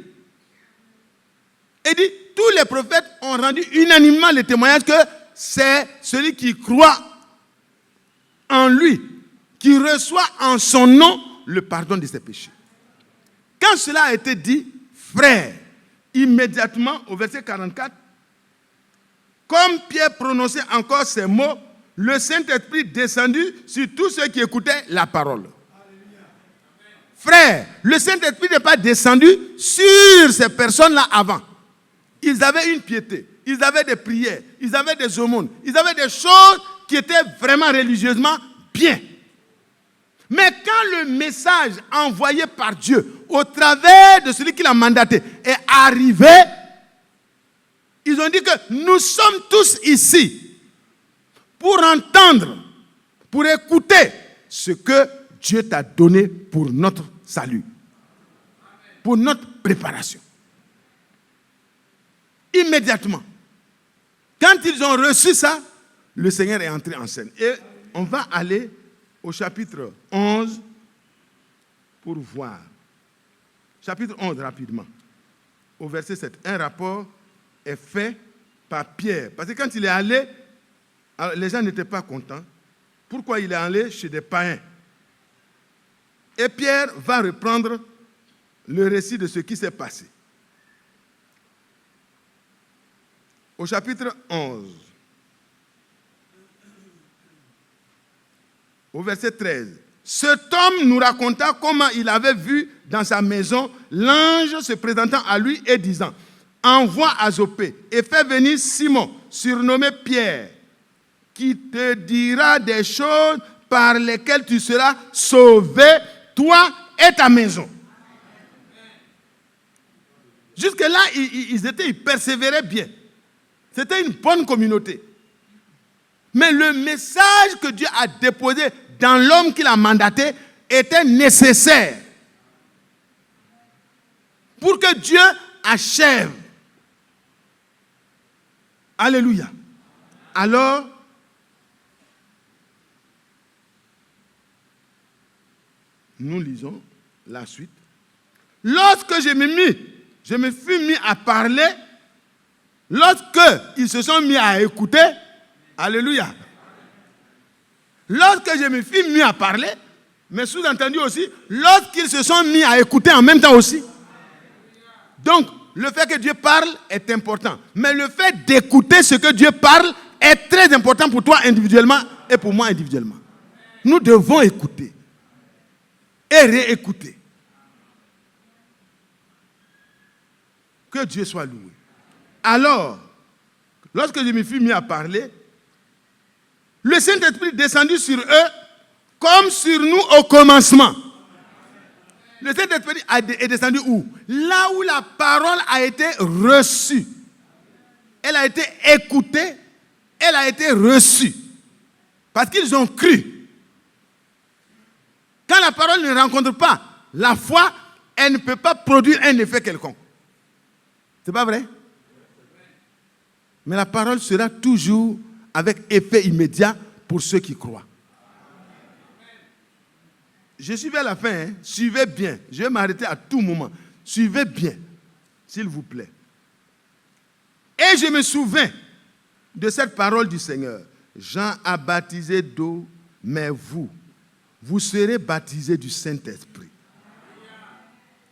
Et dit, tous les prophètes ont rendu unanimement le témoignage que c'est celui qui croit en lui, qui reçoit en son nom le pardon de ses péchés. Quand cela a été dit, frère, immédiatement au verset 44, comme Pierre prononçait encore ces mots, le Saint-Esprit descendit sur tous ceux qui écoutaient la parole. Frère, le Saint-Esprit n'est pas descendu sur ces personnes-là avant. Ils avaient une piété, ils avaient des prières, ils avaient des aumônes, ils avaient des choses qui étaient vraiment religieusement bien. Mais quand le message envoyé par Dieu, au travers de celui qui l'a mandaté, est arrivé, ils ont dit que nous sommes tous ici pour entendre pour écouter ce que Dieu t'a donné pour notre salut, pour notre préparation. Immédiatement, quand ils ont reçu ça, le Seigneur est entré en scène. Et on va aller au chapitre 11 pour voir. Chapitre 11, rapidement. Au verset 7. Un rapport est fait par Pierre. Parce que quand il est allé, les gens n'étaient pas contents. Pourquoi il est allé chez des païens? Et Pierre va reprendre le récit de ce qui s'est passé. Au chapitre 11, au verset 13. Cet homme nous raconta comment il avait vu dans sa maison l'ange se présentant à lui et disant: envoie à Jopé et fais venir Simon, surnommé Pierre, qui te dira des choses par lesquelles tu seras sauvé, toi et ta maison. Jusque-là, ils persévéraient bien. C'était une bonne communauté. Mais le message que Dieu a déposé dans l'homme qu'il a mandaté était nécessaire pour que Dieu achève. Alléluia. Alors, nous lisons la suite. Lorsque je me fus mis à parler, lorsque ils se sont mis à écouter, alléluia. Lorsque je me suis mis à parler, mais sous-entendu aussi, lorsqu'ils se sont mis à écouter en même temps aussi. Donc, le fait que Dieu parle est important. Mais le fait d'écouter ce que Dieu parle est très important pour toi individuellement et pour moi individuellement. Nous devons écouter et réécouter. Que Dieu soit loué. Alors, lorsque je me suis mis à parler, le Saint-Esprit descendu sur eux comme sur nous au commencement. Le Saint-Esprit est descendu où? Là où la parole a été reçue. Elle a été écoutée, elle a été reçue. Parce qu'ils ont cru. Quand la parole ne rencontre pas la foi, elle ne peut pas produire un effet quelconque. C'est pas vrai? Mais la parole sera toujours avec effet immédiat pour ceux qui croient. Je suis vers la fin, hein. Suivez bien. Je vais m'arrêter à tout moment. Suivez bien, s'il vous plaît. Et je me souviens de cette parole du Seigneur. Jean a baptisé d'eau, mais vous serez baptisés du Saint-Esprit.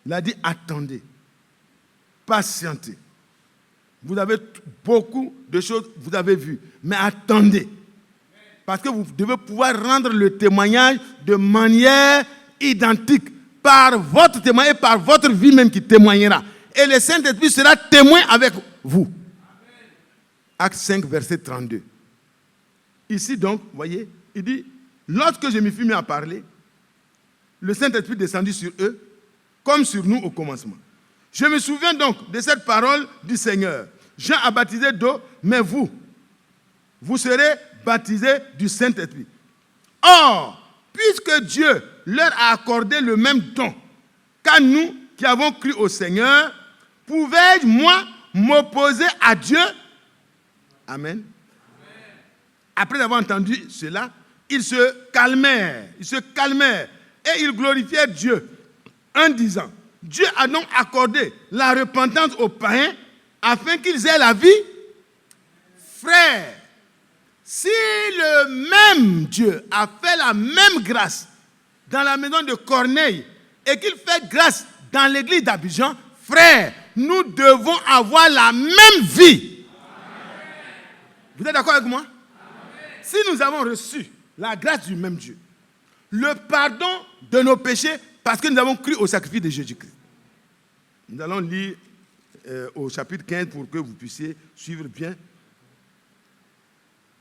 Il a dit, attendez, patientez. Vous avez beaucoup de choses, vous avez vu. Mais attendez. Parce que vous devez pouvoir rendre le témoignage de manière identique. Par votre témoignage et par votre vie même qui témoignera. Et le Saint-Esprit sera témoin avec vous. Acte 5, verset 32. Ici donc, vous voyez, il dit, lorsque je me fus mis à parler, le Saint-Esprit descendit sur eux, comme sur nous au commencement. Je me souviens donc de cette parole du Seigneur. Jean a baptisé d'eau, mais vous serez baptisés du Saint-Esprit. Or, puisque Dieu leur a accordé le même don qu'à nous qui avons cru au Seigneur, pouvais-je, moi, m'opposer à Dieu? Amen. Après avoir entendu cela, ils se calmèrent et ils glorifièrent Dieu en disant, Dieu a donc accordé la repentance aux païens afin qu'ils aient la vie. Frères, si le même Dieu a fait la même grâce dans la maison de Corneille et qu'il fait grâce dans l'église d'Abidjan, frères, nous devons avoir la même vie. Amen. Vous êtes d'accord avec moi? Amen. Si nous avons reçu la grâce du même Dieu, le pardon de nos péchés parce que nous avons cru au sacrifice de Jésus-Christ. Nous allons lire au chapitre 15 pour que vous puissiez suivre bien.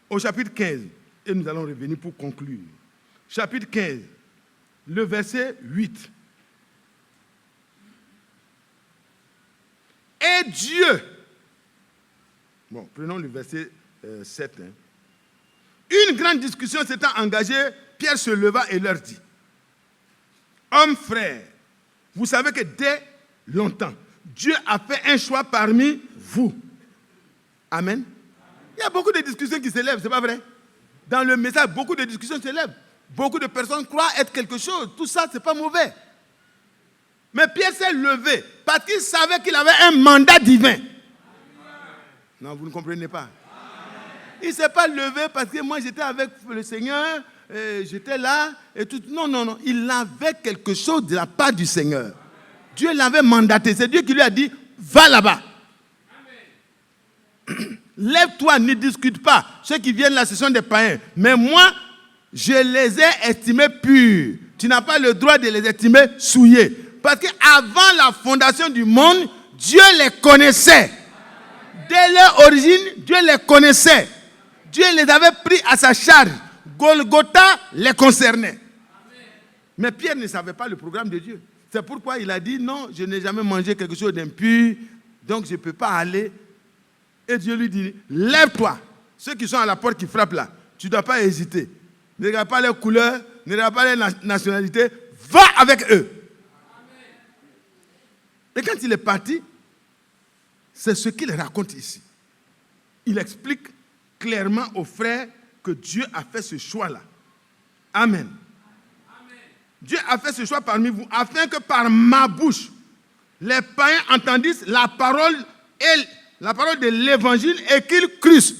Au chapitre 15, et nous allons revenir pour conclure. Chapitre 15, le verset 8. Et Dieu, bon, prenons le verset 7. Une grande discussion s'étant engagée, Pierre se leva et leur dit, hommes frères, vous savez que dès longtemps, Dieu a fait un choix parmi vous. Amen. Il y a beaucoup de discussions qui s'élèvent, c'est pas vrai? Dans le message, beaucoup de discussions s'élèvent. Beaucoup de personnes croient être quelque chose. Tout ça, c'est pas mauvais. Mais Pierre s'est levé parce qu'il savait qu'il avait un mandat divin. Non, vous ne comprenez pas. Il ne s'est pas levé parce que moi j'étais avec le Seigneur, j'étais là et tout. Non, non, non. Il avait quelque chose de la part du Seigneur. Dieu l'avait mandaté. C'est Dieu qui lui a dit, va là-bas. Lève-toi, ne discute pas. Ceux qui viennent là, ce sont des païens. Mais moi, je les ai estimés purs. Tu n'as pas le droit de les estimer souillés. Parce qu'avant la fondation du monde, Dieu les connaissait. Dès leur origine, Dieu les connaissait. Dieu les avait pris à sa charge. Golgotha les concernait. Mais Pierre ne savait pas le programme de Dieu. C'est pourquoi il a dit, non, je n'ai jamais mangé quelque chose d'impur, donc je ne peux pas aller. Et Dieu lui dit, lève-toi. Ceux qui sont à la porte qui frappent là, tu ne dois pas hésiter. Ne regarde pas leur couleur, ne regarde pas leur nationalité, va avec eux. Et quand il est parti, c'est ce qu'il raconte ici. Il explique clairement aux frères que Dieu a fait ce choix-là. Amen. Dieu a fait ce choix parmi vous afin que par ma bouche, les païens entendissent la parole de l'évangile et qu'ils crussent.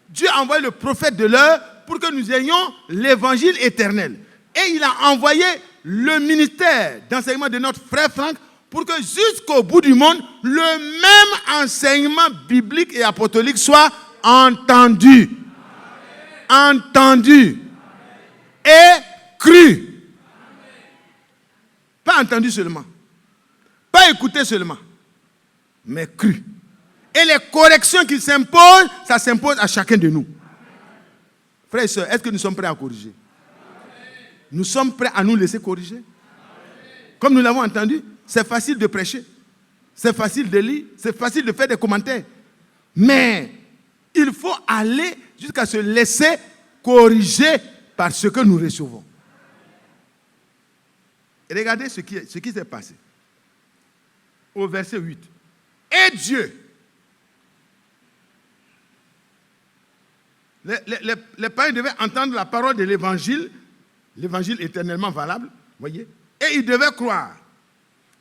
Dieu a envoyé le prophète de l'heure pour que nous ayons l'évangile éternel. Et il a envoyé le ministère d'enseignement de notre frère Franck pour que jusqu'au bout du monde, le même enseignement biblique et apostolique soit entendu. Entendu. Et cru. Pas entendu seulement. Pas écouté seulement. Mais cru. Et les corrections qui s'imposent, ça s'impose à chacun de nous. Frères et sœurs, est-ce que nous sommes prêts à corriger? Nous sommes prêts à nous laisser corriger? Comme nous l'avons entendu, c'est facile de prêcher. C'est facile de lire. C'est facile de faire des commentaires. Mais il faut aller jusqu'à se laisser corriger par ce que nous recevons. Et regardez ce qui s'est passé. Au verset 8. Et Dieu, les païens devaient entendre la parole de l'évangile éternellement valable, voyez, et ils devaient croire.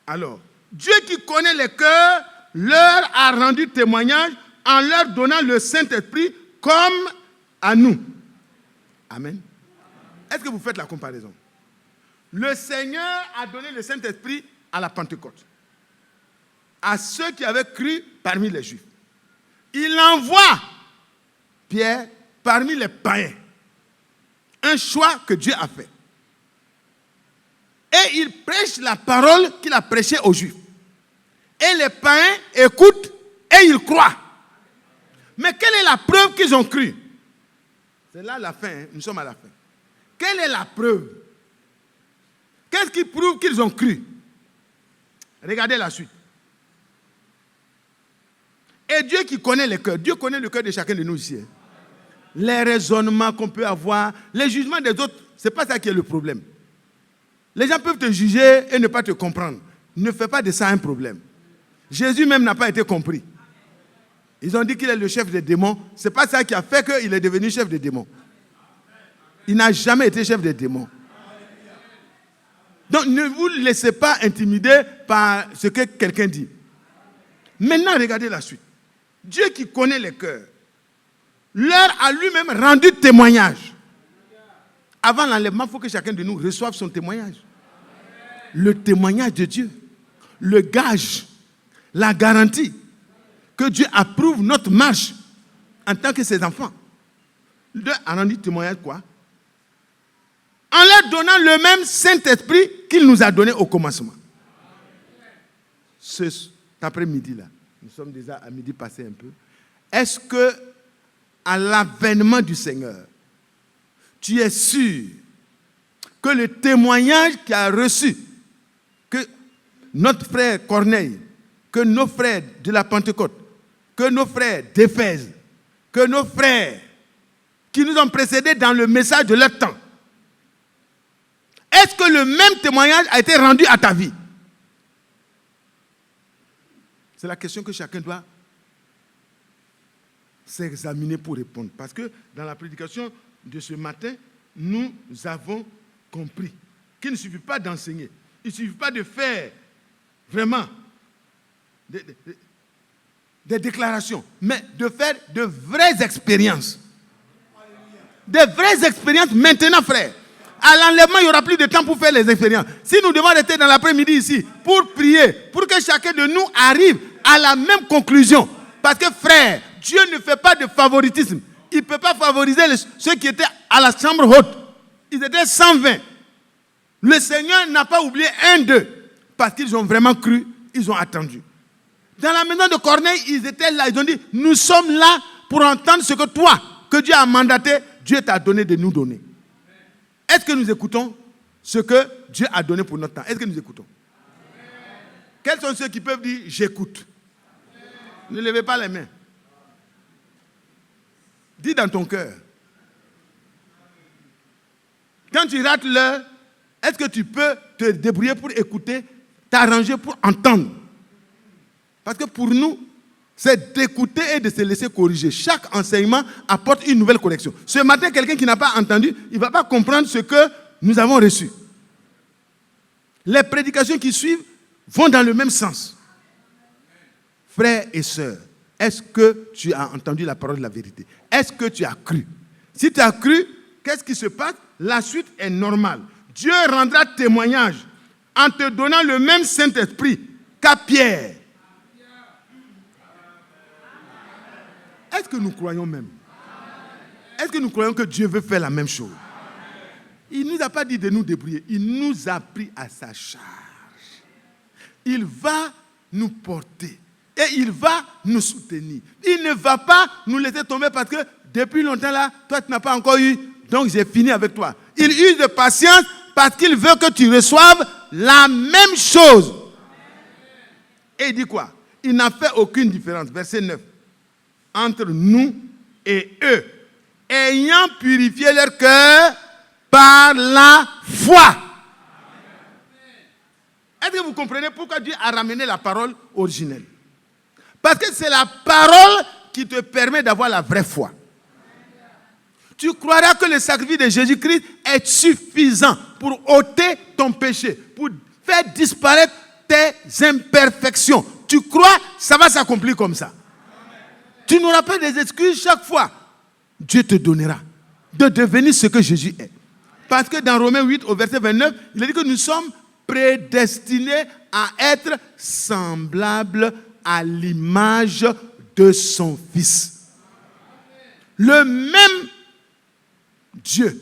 Alors, Dieu qui connaît les cœurs leur a rendu témoignage en leur donnant le Saint-Esprit comme à nous. Amen. Est-ce que vous faites la comparaison? Le Seigneur a donné le Saint-Esprit à la Pentecôte, à ceux qui avaient cru parmi les Juifs. Il envoie Pierre parmi les païens. Un choix que Dieu a fait. Et il prêche la parole qu'il a prêchée aux Juifs. Et les païens écoutent et ils croient. Mais quelle est la preuve qu'ils ont cru? C'est là la fin, hein? Nous sommes à la fin. Quelle est la preuve? Qu'est-ce qui prouve qu'ils ont cru? Regardez la suite. Et Dieu qui connaît les cœurs, Dieu connaît le cœur de chacun de nous ici. Hein? Les raisonnements qu'on peut avoir, les jugements des autres, ce n'est pas ça qui est le problème. Les gens peuvent te juger et ne pas te comprendre. Ne fais pas de ça un problème. Jésus même n'a pas été compris. Ils ont dit qu'il est le chef des démons. Ce n'est pas ça qui a fait qu'il est devenu chef des démons. Il n'a jamais été chef des démons. Donc ne vous laissez pas intimider par ce que quelqu'un dit. Maintenant, regardez la suite. Dieu qui connaît les cœurs leur a lui-même rendu témoignage. Avant l'enlèvement, il faut que chacun de nous reçoive son témoignage. Le témoignage de Dieu. Le gage. La garantie que Dieu approuve notre marche en tant que ses enfants. Dieu a rendu témoignage quoi? En leur donnant le même Saint-Esprit qu'il nous a donné au commencement. Cet après-midi-là, nous sommes déjà à midi passé un peu. Est-ce que à l'avènement du Seigneur, tu es sûr que le témoignage qu'il a reçu, que notre frère Corneille, que nos frères de la Pentecôte, que nos frères d'Éphèse, que nos frères qui nous ont précédés dans le message de leur temps. Est-ce que le même témoignage a été rendu à ta vie? C'est la question que chacun doit s'examiner pour répondre. Parce que dans la prédication de ce matin, nous avons compris qu'il ne suffit pas d'enseigner. Il ne suffit pas de faire vraiment des déclarations, mais de faire de vraies expériences. Des vraies expériences maintenant, frère. À l'enlèvement, il n'y aura plus de temps pour faire les expériences. Si nous devons rester dans l'après-midi ici pour prier, pour que chacun de nous arrive à la même conclusion. Parce que, frère, Dieu ne fait pas de favoritisme. Il ne peut pas favoriser ceux qui étaient à la chambre haute. Ils étaient 120. Le Seigneur n'a pas oublié un d'eux. Parce qu'ils ont vraiment cru, ils ont attendu. Dans la maison de Corneille, ils étaient là. Ils ont dit, nous sommes là pour entendre ce que toi, que Dieu a mandaté, Dieu t'a donné de nous donner. Est-ce que nous écoutons ce que Dieu a donné pour notre temps? Est-ce que nous écoutons? Quels sont ceux qui peuvent dire, j'écoute? Ne levez pas les mains. Dis dans ton cœur. Quand tu rates l'heure, est-ce que tu peux te débrouiller pour écouter, t'arranger pour entendre? Parce que pour nous, c'est d'écouter et de se laisser corriger. Chaque enseignement apporte une nouvelle correction. Ce matin, quelqu'un qui n'a pas entendu, il ne va pas comprendre ce que nous avons reçu. Les prédications qui suivent vont dans le même sens. Frères et sœurs, est-ce que tu as entendu la parole de la vérité? Est-ce que tu as cru? Si tu as cru, qu'est-ce qui se passe? La suite est normale. Dieu rendra témoignage en te donnant le même Saint-Esprit qu'à Pierre. Est-ce que nous croyons même? Est-ce que nous croyons que Dieu veut faire la même chose? Il ne nous a pas dit de nous débrouiller. Il nous a pris à sa charge. Il va nous porter. Et il va nous soutenir. Il ne va pas nous laisser tomber parce que depuis longtemps là, toi tu n'as pas encore eu. Donc j'ai fini avec toi. Il use de patience parce qu'il veut que tu reçoives la même chose. Et il dit quoi? Il n'a fait aucune différence. Verset 9. Entre nous et eux, ayant purifié leur cœur par la foi. Est-ce que vous comprenez pourquoi Dieu a ramené la parole originelle? Parce que c'est la parole qui te permet d'avoir la vraie foi. Tu croiras que le sacrifice de Jésus-Christ est suffisant pour ôter ton péché, pour faire disparaître tes imperfections. Tu crois, ça va s'accomplir comme ça. Tu n'auras pas des excuses chaque fois. Dieu te donnera de devenir ce que Jésus est. Parce que dans Romains 8, au verset 29, il a dit que nous sommes prédestinés à être semblables à l'image de son Fils. Le même Dieu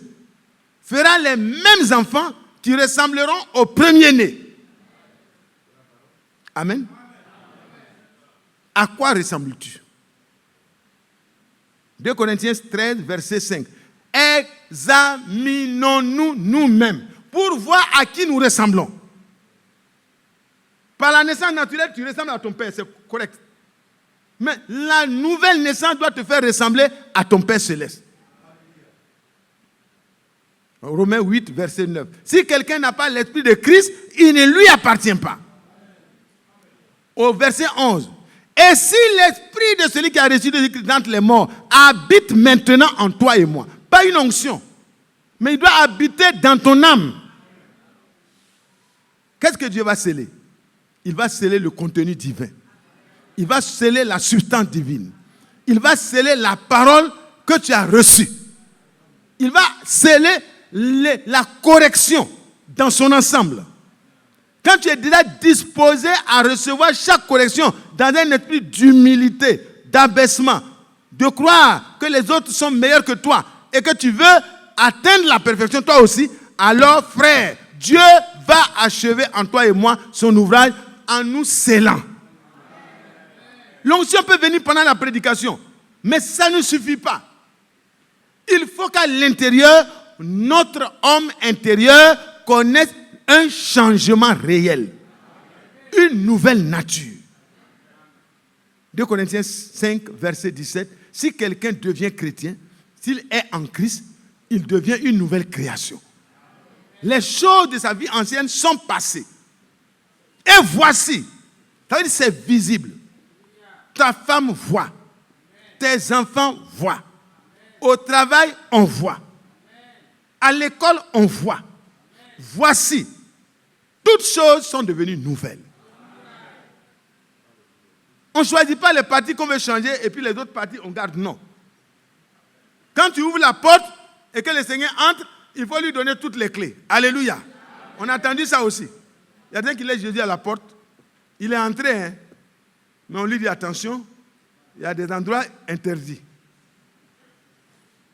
fera les mêmes enfants qui ressembleront au premier-né. Amen. À quoi ressembles-tu? 2 Corinthiens 13, verset 5. Examinons-nous nous-mêmes pour voir à qui nous ressemblons. Par la naissance naturelle, tu ressembles à ton père, c'est correct. Mais la nouvelle naissance doit te faire ressembler à ton Père céleste. Romains 8, verset 9. Si quelqu'un n'a pas l'esprit de Christ, il ne lui appartient pas. Au verset 11. Et si l'esprit de celui qui a reçu de Christ d'entre les morts habite maintenant en toi et moi, pas une onction, mais il doit habiter dans ton âme. Qu'est-ce que Dieu va sceller? Il va sceller le contenu divin. Il va sceller la substance divine. Il va sceller la parole que tu as reçue. Il va sceller la correction dans son ensemble. Quand tu es déjà disposé à recevoir chaque correction dans un esprit d'humilité, d'abaissement, de croire que les autres sont meilleurs que toi et que tu veux atteindre la perfection toi aussi, alors frère, Dieu va achever en toi et moi son ouvrage en nous scellant. L'onction peut venir pendant la prédication, mais ça ne suffit pas. Il faut qu'à l'intérieur, notre homme intérieur connaisse un changement réel, une nouvelle nature. 2 Corinthiens 5, verset 17. Si quelqu'un devient chrétien, s'il est en Christ, il devient une nouvelle création. Les choses de sa vie ancienne sont passées. Et voici, ça veut dire c'est visible. Ta femme voit. Tes enfants voient. Au travail, on voit. À l'école, on voit. Voici, toutes choses sont devenues nouvelles. On ne choisit pas les parties qu'on veut changer et puis les autres parties, on garde. Non. Quand tu ouvres la porte et que le Seigneur entre, il faut lui donner toutes les clés. Alléluia. On a entendu ça aussi. Il y a quelqu'un qui laisse Jésus à la porte. Il est entré, hein, mais on lui dit attention, il y a des endroits interdits.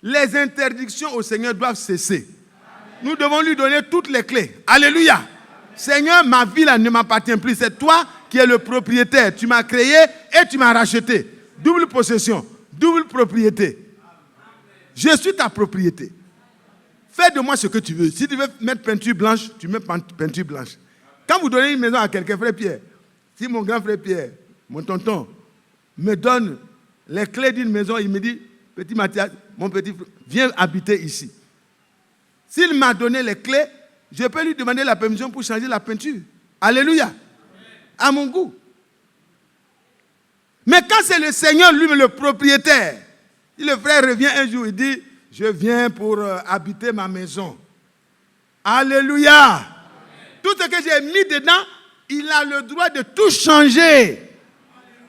Les interdictions au Seigneur doivent cesser. Nous devons lui donner toutes les clés. Alléluia. Seigneur, ma vie là ne m'appartient plus. C'est toi qui es le propriétaire. Tu m'as créé et tu m'as racheté. Double possession, double propriété. Je suis ta propriété. Fais de moi ce que tu veux. Si tu veux mettre peinture blanche, tu mets peinture blanche. Quand vous donnez une maison à quelqu'un, frère Pierre, si mon grand frère Pierre, mon tonton, me donne les clés d'une maison, il me dit, petit Mathias, mon petit frère, viens habiter ici. S'il m'a donné les clés, je peux lui demander la permission pour changer la peinture. Alléluia. À mon goût. Mais quand c'est le Seigneur, lui, le propriétaire, le frère revient un jour, il dit, je viens pour habiter ma maison. Alléluia. Amen. Tout ce que j'ai mis dedans, il a le droit de tout changer.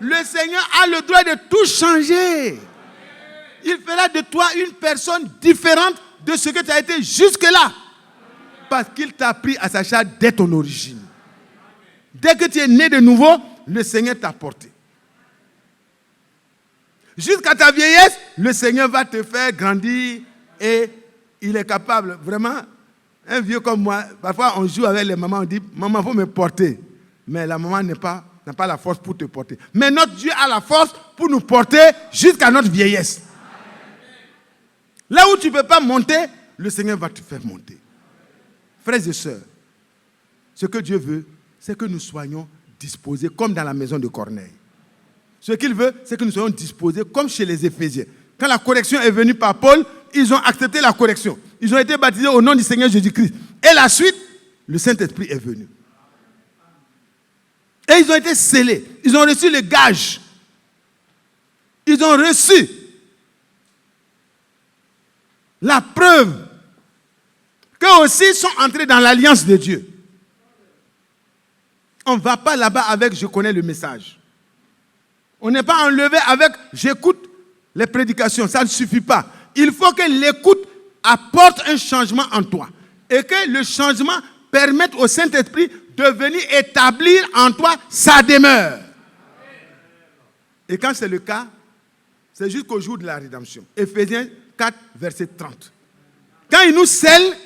Le Seigneur a le droit de tout changer. Amen. Il fera de toi une personne différente de ce que tu as été jusque-là. Parce qu'il t'a pris à sa charge dès ton origine. Dès que tu es né de nouveau, le Seigneur t'a porté. Jusqu'à ta vieillesse, le Seigneur va te faire grandir et il est capable, vraiment, un vieux comme moi, parfois on joue avec les mamans, on dit, maman, il faut me porter. Mais la maman n'a pas la force pour te porter. Mais notre Dieu a la force pour nous porter jusqu'à notre vieillesse. Là où tu ne peux pas monter, le Seigneur va te faire monter. Frères et sœurs, ce que Dieu veut, c'est que nous soyons disposés comme dans la maison de Corneille. Ce qu'il veut, c'est que nous soyons disposés comme chez les Éphésiens. Quand la correction est venue par Paul, ils ont accepté la correction. Ils ont été baptisés au nom du Seigneur Jésus-Christ. Et la suite, le Saint-Esprit est venu. Et ils ont été scellés. Ils ont reçu le gage. Ils ont reçu la preuve qu'eux aussi sont entrés dans l'alliance de Dieu. On ne va pas là-bas avec « je connais le message ». On n'est pas enlevé avec « j'écoute les prédications ». Ça ne suffit pas. Il faut que l'écoute apporte un changement en toi. Et que le changement permette au Saint-Esprit de venir établir en toi sa demeure. Et quand c'est le cas, c'est jusqu'au jour de la rédemption. Éphésiens 4, verset 30. Quand il nous scelle,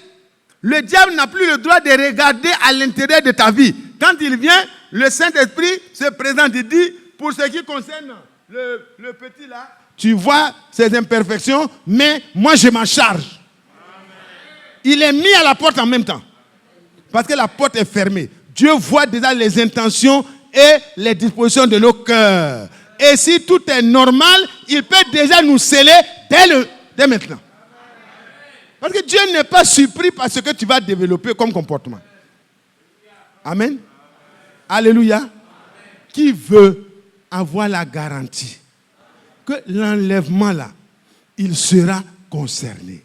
le diable n'a plus le droit de regarder à l'intérieur de ta vie. Quand il vient, le Saint-Esprit se présente et dit, pour ce qui concerne le petit là, tu vois ses imperfections, mais moi je m'en charge. Il est mis à la porte en même temps. Parce que la porte est fermée. Dieu voit déjà les intentions et les dispositions de nos cœurs. Et si tout est normal, il peut déjà nous sceller dès maintenant. Parce que Dieu n'est pas surpris par ce que tu vas développer comme comportement. Amen. Alléluia. Amen. Qui veut avoir la garantie que l'enlèvement là, il sera concerné.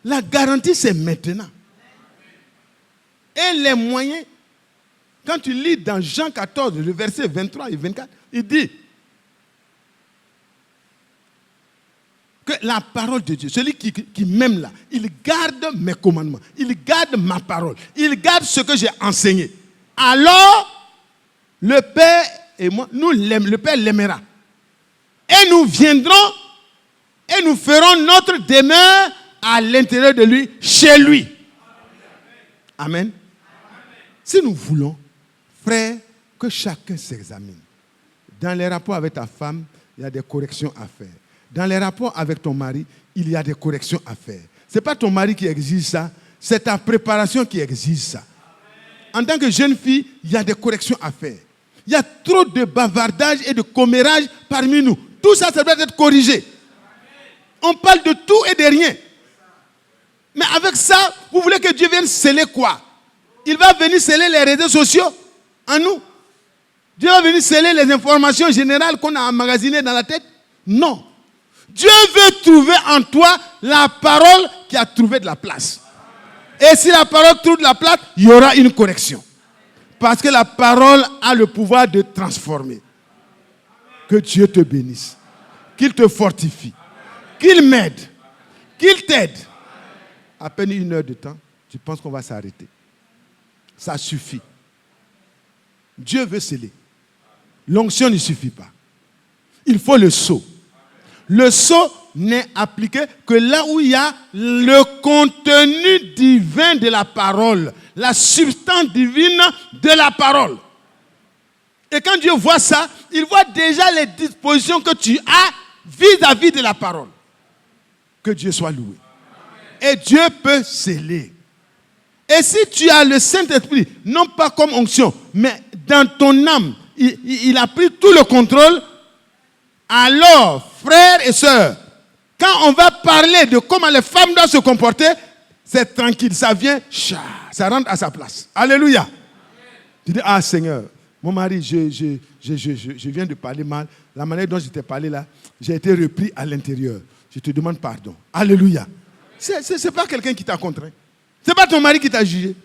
La garantie, c'est maintenant. Et les moyens, quand tu lis dans Jean 14, le verset 23 et 24, il dit que la parole de Dieu, celui qui m'aime là, il garde mes commandements, il garde ma parole, il garde ce que j'ai enseigné. Alors, le Père et moi, le Père l'aimera. Et nous viendrons et nous ferons notre demeure à l'intérieur de lui, chez lui. Amen. Si nous voulons, frère, que chacun s'examine. Dans les rapports avec ta femme, il y a des corrections à faire. Dans les rapports avec ton mari, il y a des corrections à faire. Ce n'est pas ton mari qui exige ça, c'est ta préparation qui exige ça. En tant que jeune fille, il y a des corrections à faire. Il y a trop de bavardage et de commérage parmi nous. tout ça, ça doit être corrigé. On parle de tout et de rien. Mais avec ça, vous voulez que Dieu vienne sceller quoi? Il va venir sceller les réseaux sociaux en nous. Dieu va venir sceller les informations générales qu'on a emmagasinées dans la tête? Non. Dieu veut trouver en toi la parole qui a trouvé de la place. Et si la parole trouve de la place, il y aura une correction. Parce que la parole a le pouvoir de transformer. Que Dieu te bénisse. Qu'il te fortifie. Qu'il m'aide. Qu'il t'aide. À peine 1 heure de temps, tu penses qu'on va s'arrêter. Ça suffit. Dieu veut sceller. L'onction ne suffit pas. Il faut le sceau. Le sceau n'est appliqué que là où il y a le contenu divin de la parole, la substance divine de la parole. Et quand Dieu voit ça, il voit déjà les dispositions que tu as vis-à-vis de la parole. Que Dieu soit loué. Et Dieu peut sceller. Et si tu as le Saint-Esprit, non pas comme onction, mais dans ton âme, il a pris tout le contrôle, alors, frères et sœurs, quand on va parler de comment les femmes doivent se comporter, c'est tranquille, ça vient, ça rentre à sa place. Alléluia. Tu dis, ah Seigneur, mon mari, je viens de parler mal. La manière dont je t'ai parlé là, j'ai été repris à l'intérieur. Je te demande pardon. Alléluia. Ce n'est pas quelqu'un qui t'a contraint. Ce n'est pas ton mari qui t'a jugé.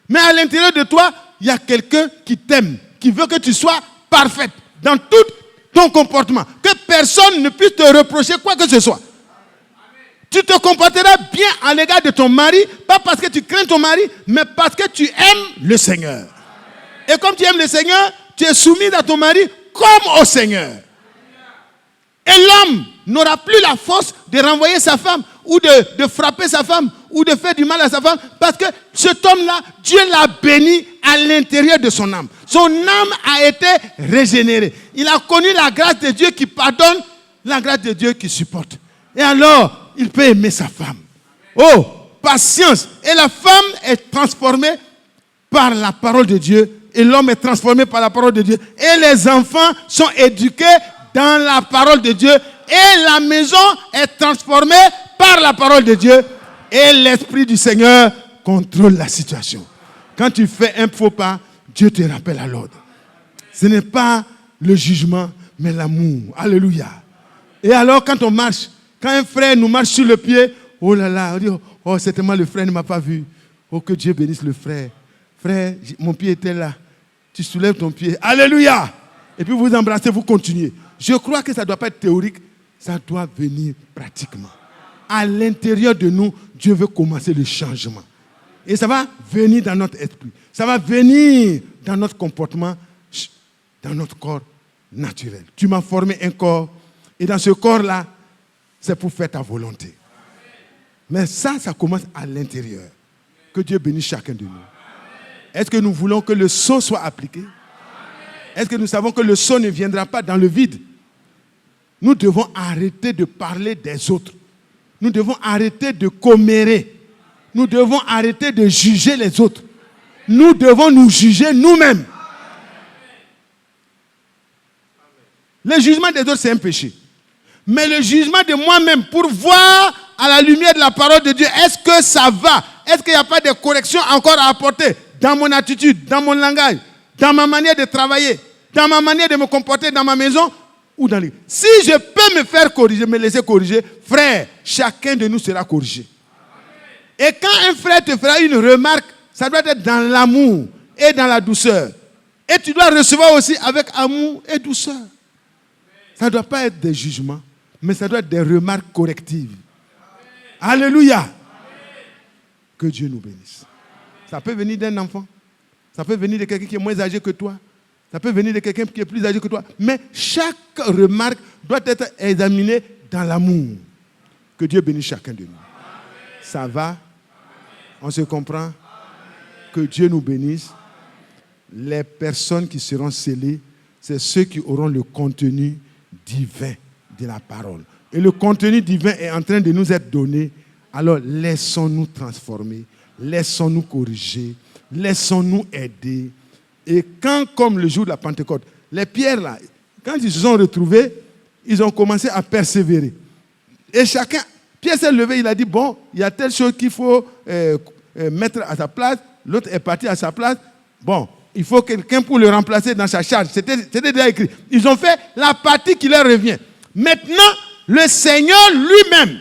Mais à l'intérieur de toi, il y a quelqu'un qui t'aime, qui veut que tu sois parfaite dans tout ton comportement. Que personne ne puisse te reprocher quoi que ce soit. Tu te comporteras bien à l'égard de ton mari, pas parce que tu crains ton mari, mais parce que tu aimes le Seigneur. Et comme tu aimes le Seigneur, tu es soumis à ton mari comme au Seigneur. Et l'homme n'aura plus la force de renvoyer sa femme, ou de frapper sa femme, ou de faire du mal à sa femme, parce que cet homme-là, Dieu l'a béni à l'intérieur de son âme. Son âme a été régénérée. Il a connu la grâce de Dieu qui pardonne, la grâce de Dieu qui supporte. Et alors, il peut aimer sa femme. Oh, patience. Et la femme est transformée par la parole de Dieu. Et l'homme est transformé par la parole de Dieu. Et les enfants sont éduqués dans la parole de Dieu. Et la maison est transformée par la parole de Dieu. Et l'Esprit du Seigneur contrôle la situation. Quand tu fais un faux pas, Dieu te rappelle à l'ordre. Ce n'est pas le jugement, mais l'amour. Alléluia. Et alors, quand on marche, quand un frère nous marche sur le pied, oh là là, on dit, oh, certainement le frère ne m'a pas vu. Oh, que Dieu bénisse le frère. Frère, mon pied était là. Tu soulèves ton pied. Alléluia. Et puis vous embrassez, vous continuez. Je crois que ça ne doit pas être théorique, ça doit venir pratiquement. À l'intérieur de nous, Dieu veut commencer le changement. Et ça va venir dans notre esprit. Ça va venir dans notre comportement, dans notre corps naturel. Tu m'as formé un corps. Et dans ce corps-là, c'est pour faire ta volonté. Mais ça commence à l'intérieur. Que Dieu bénisse chacun de nous. Est-ce que nous voulons que le sceau soit appliqué? Est-ce que nous savons que le sceau ne viendra pas dans le vide? Nous devons arrêter de parler des autres. Nous devons arrêter de commérer. Nous devons arrêter de juger les autres. Nous devons nous juger nous-mêmes. Le jugement des autres, c'est un péché. Mais le jugement de moi-même, pour voir à la lumière de la parole de Dieu, est-ce que ça va? Est-ce qu'il n'y a pas de corrections encore à apporter dans mon attitude, dans mon langage, dans ma manière de travailler, dans ma manière de me comporter dans ma maison ou dans l'église? Si je peux me faire corriger, me laisser corriger, frère, chacun de nous sera corrigé. Et quand un frère te fera une remarque, ça doit être dans l'amour et dans la douceur. Et tu dois recevoir aussi avec amour et douceur. Ça ne doit pas être des jugements, mais ça doit être des remarques correctives. Alléluia. Que Dieu nous bénisse. Ça peut venir d'un enfant. Ça peut venir de quelqu'un qui est moins âgé que toi. Ça peut venir de quelqu'un qui est plus âgé que toi. Mais chaque remarque doit être examinée dans l'amour. Que Dieu bénisse chacun de nous. Ça va? On se comprend? Que Dieu nous bénisse. Les personnes qui seront scellées, c'est ceux qui auront le contenu divin de la parole. Et le contenu divin est en train de nous être donné. Alors laissons-nous transformer, laissons-nous corriger, laissons-nous aider. Et quand, comme le jour de la Pentecôte, les pierres là, quand ils se sont retrouvés, ils ont commencé à persévérer. Et chacun, Pierre s'est levé, il a dit, bon, il y a telle chose qu'il faut mettre à sa place, l'autre est parti à sa place. Bon, il faut quelqu'un pour le remplacer dans sa charge. C'était déjà écrit. Ils ont fait la partie qui leur revient. Maintenant, le Seigneur lui-même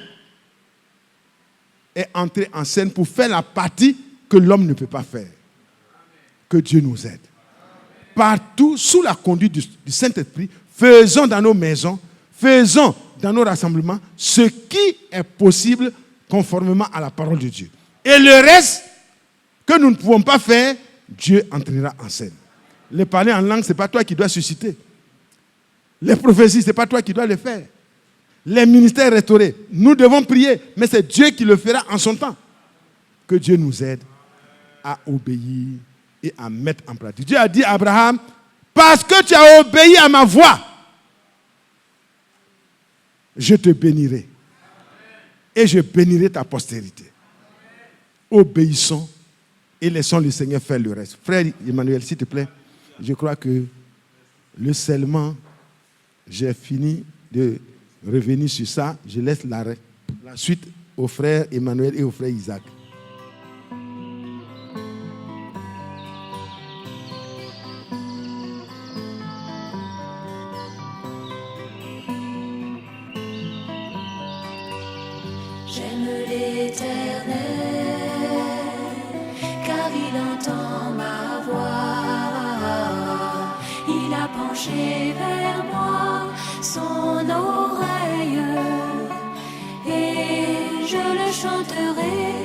est entré en scène pour faire la partie que l'homme ne peut pas faire. Que Dieu nous aide. Partout, sous la conduite du Saint-Esprit, faisons dans nos maisons, faisons dans nos rassemblements ce qui est possible conformément à la parole de Dieu. Et le reste que nous ne pouvons pas faire, Dieu entrera en scène. Les parler en langue, ce n'est pas toi qui dois susciter. Les prophéties, ce n'est pas toi qui dois les faire. Les ministères restaurés, nous devons prier, mais c'est Dieu qui le fera en son temps. Que Dieu nous aide à obéir et à mettre en pratique. Dieu a dit à Abraham, parce que tu as obéi à ma voix, je te bénirai. Et je bénirai ta postérité. Obéissons et laissons le Seigneur faire le reste. Frère Emmanuel, s'il te plaît, je crois que le scellement, j'ai fini de revenir sur ça. Je laisse la suite au frère Emmanuel et au frère Isaac. J'aime l'Éternel, car il entend ma voix. Il a penché vers moi son oreille, et je le chanterai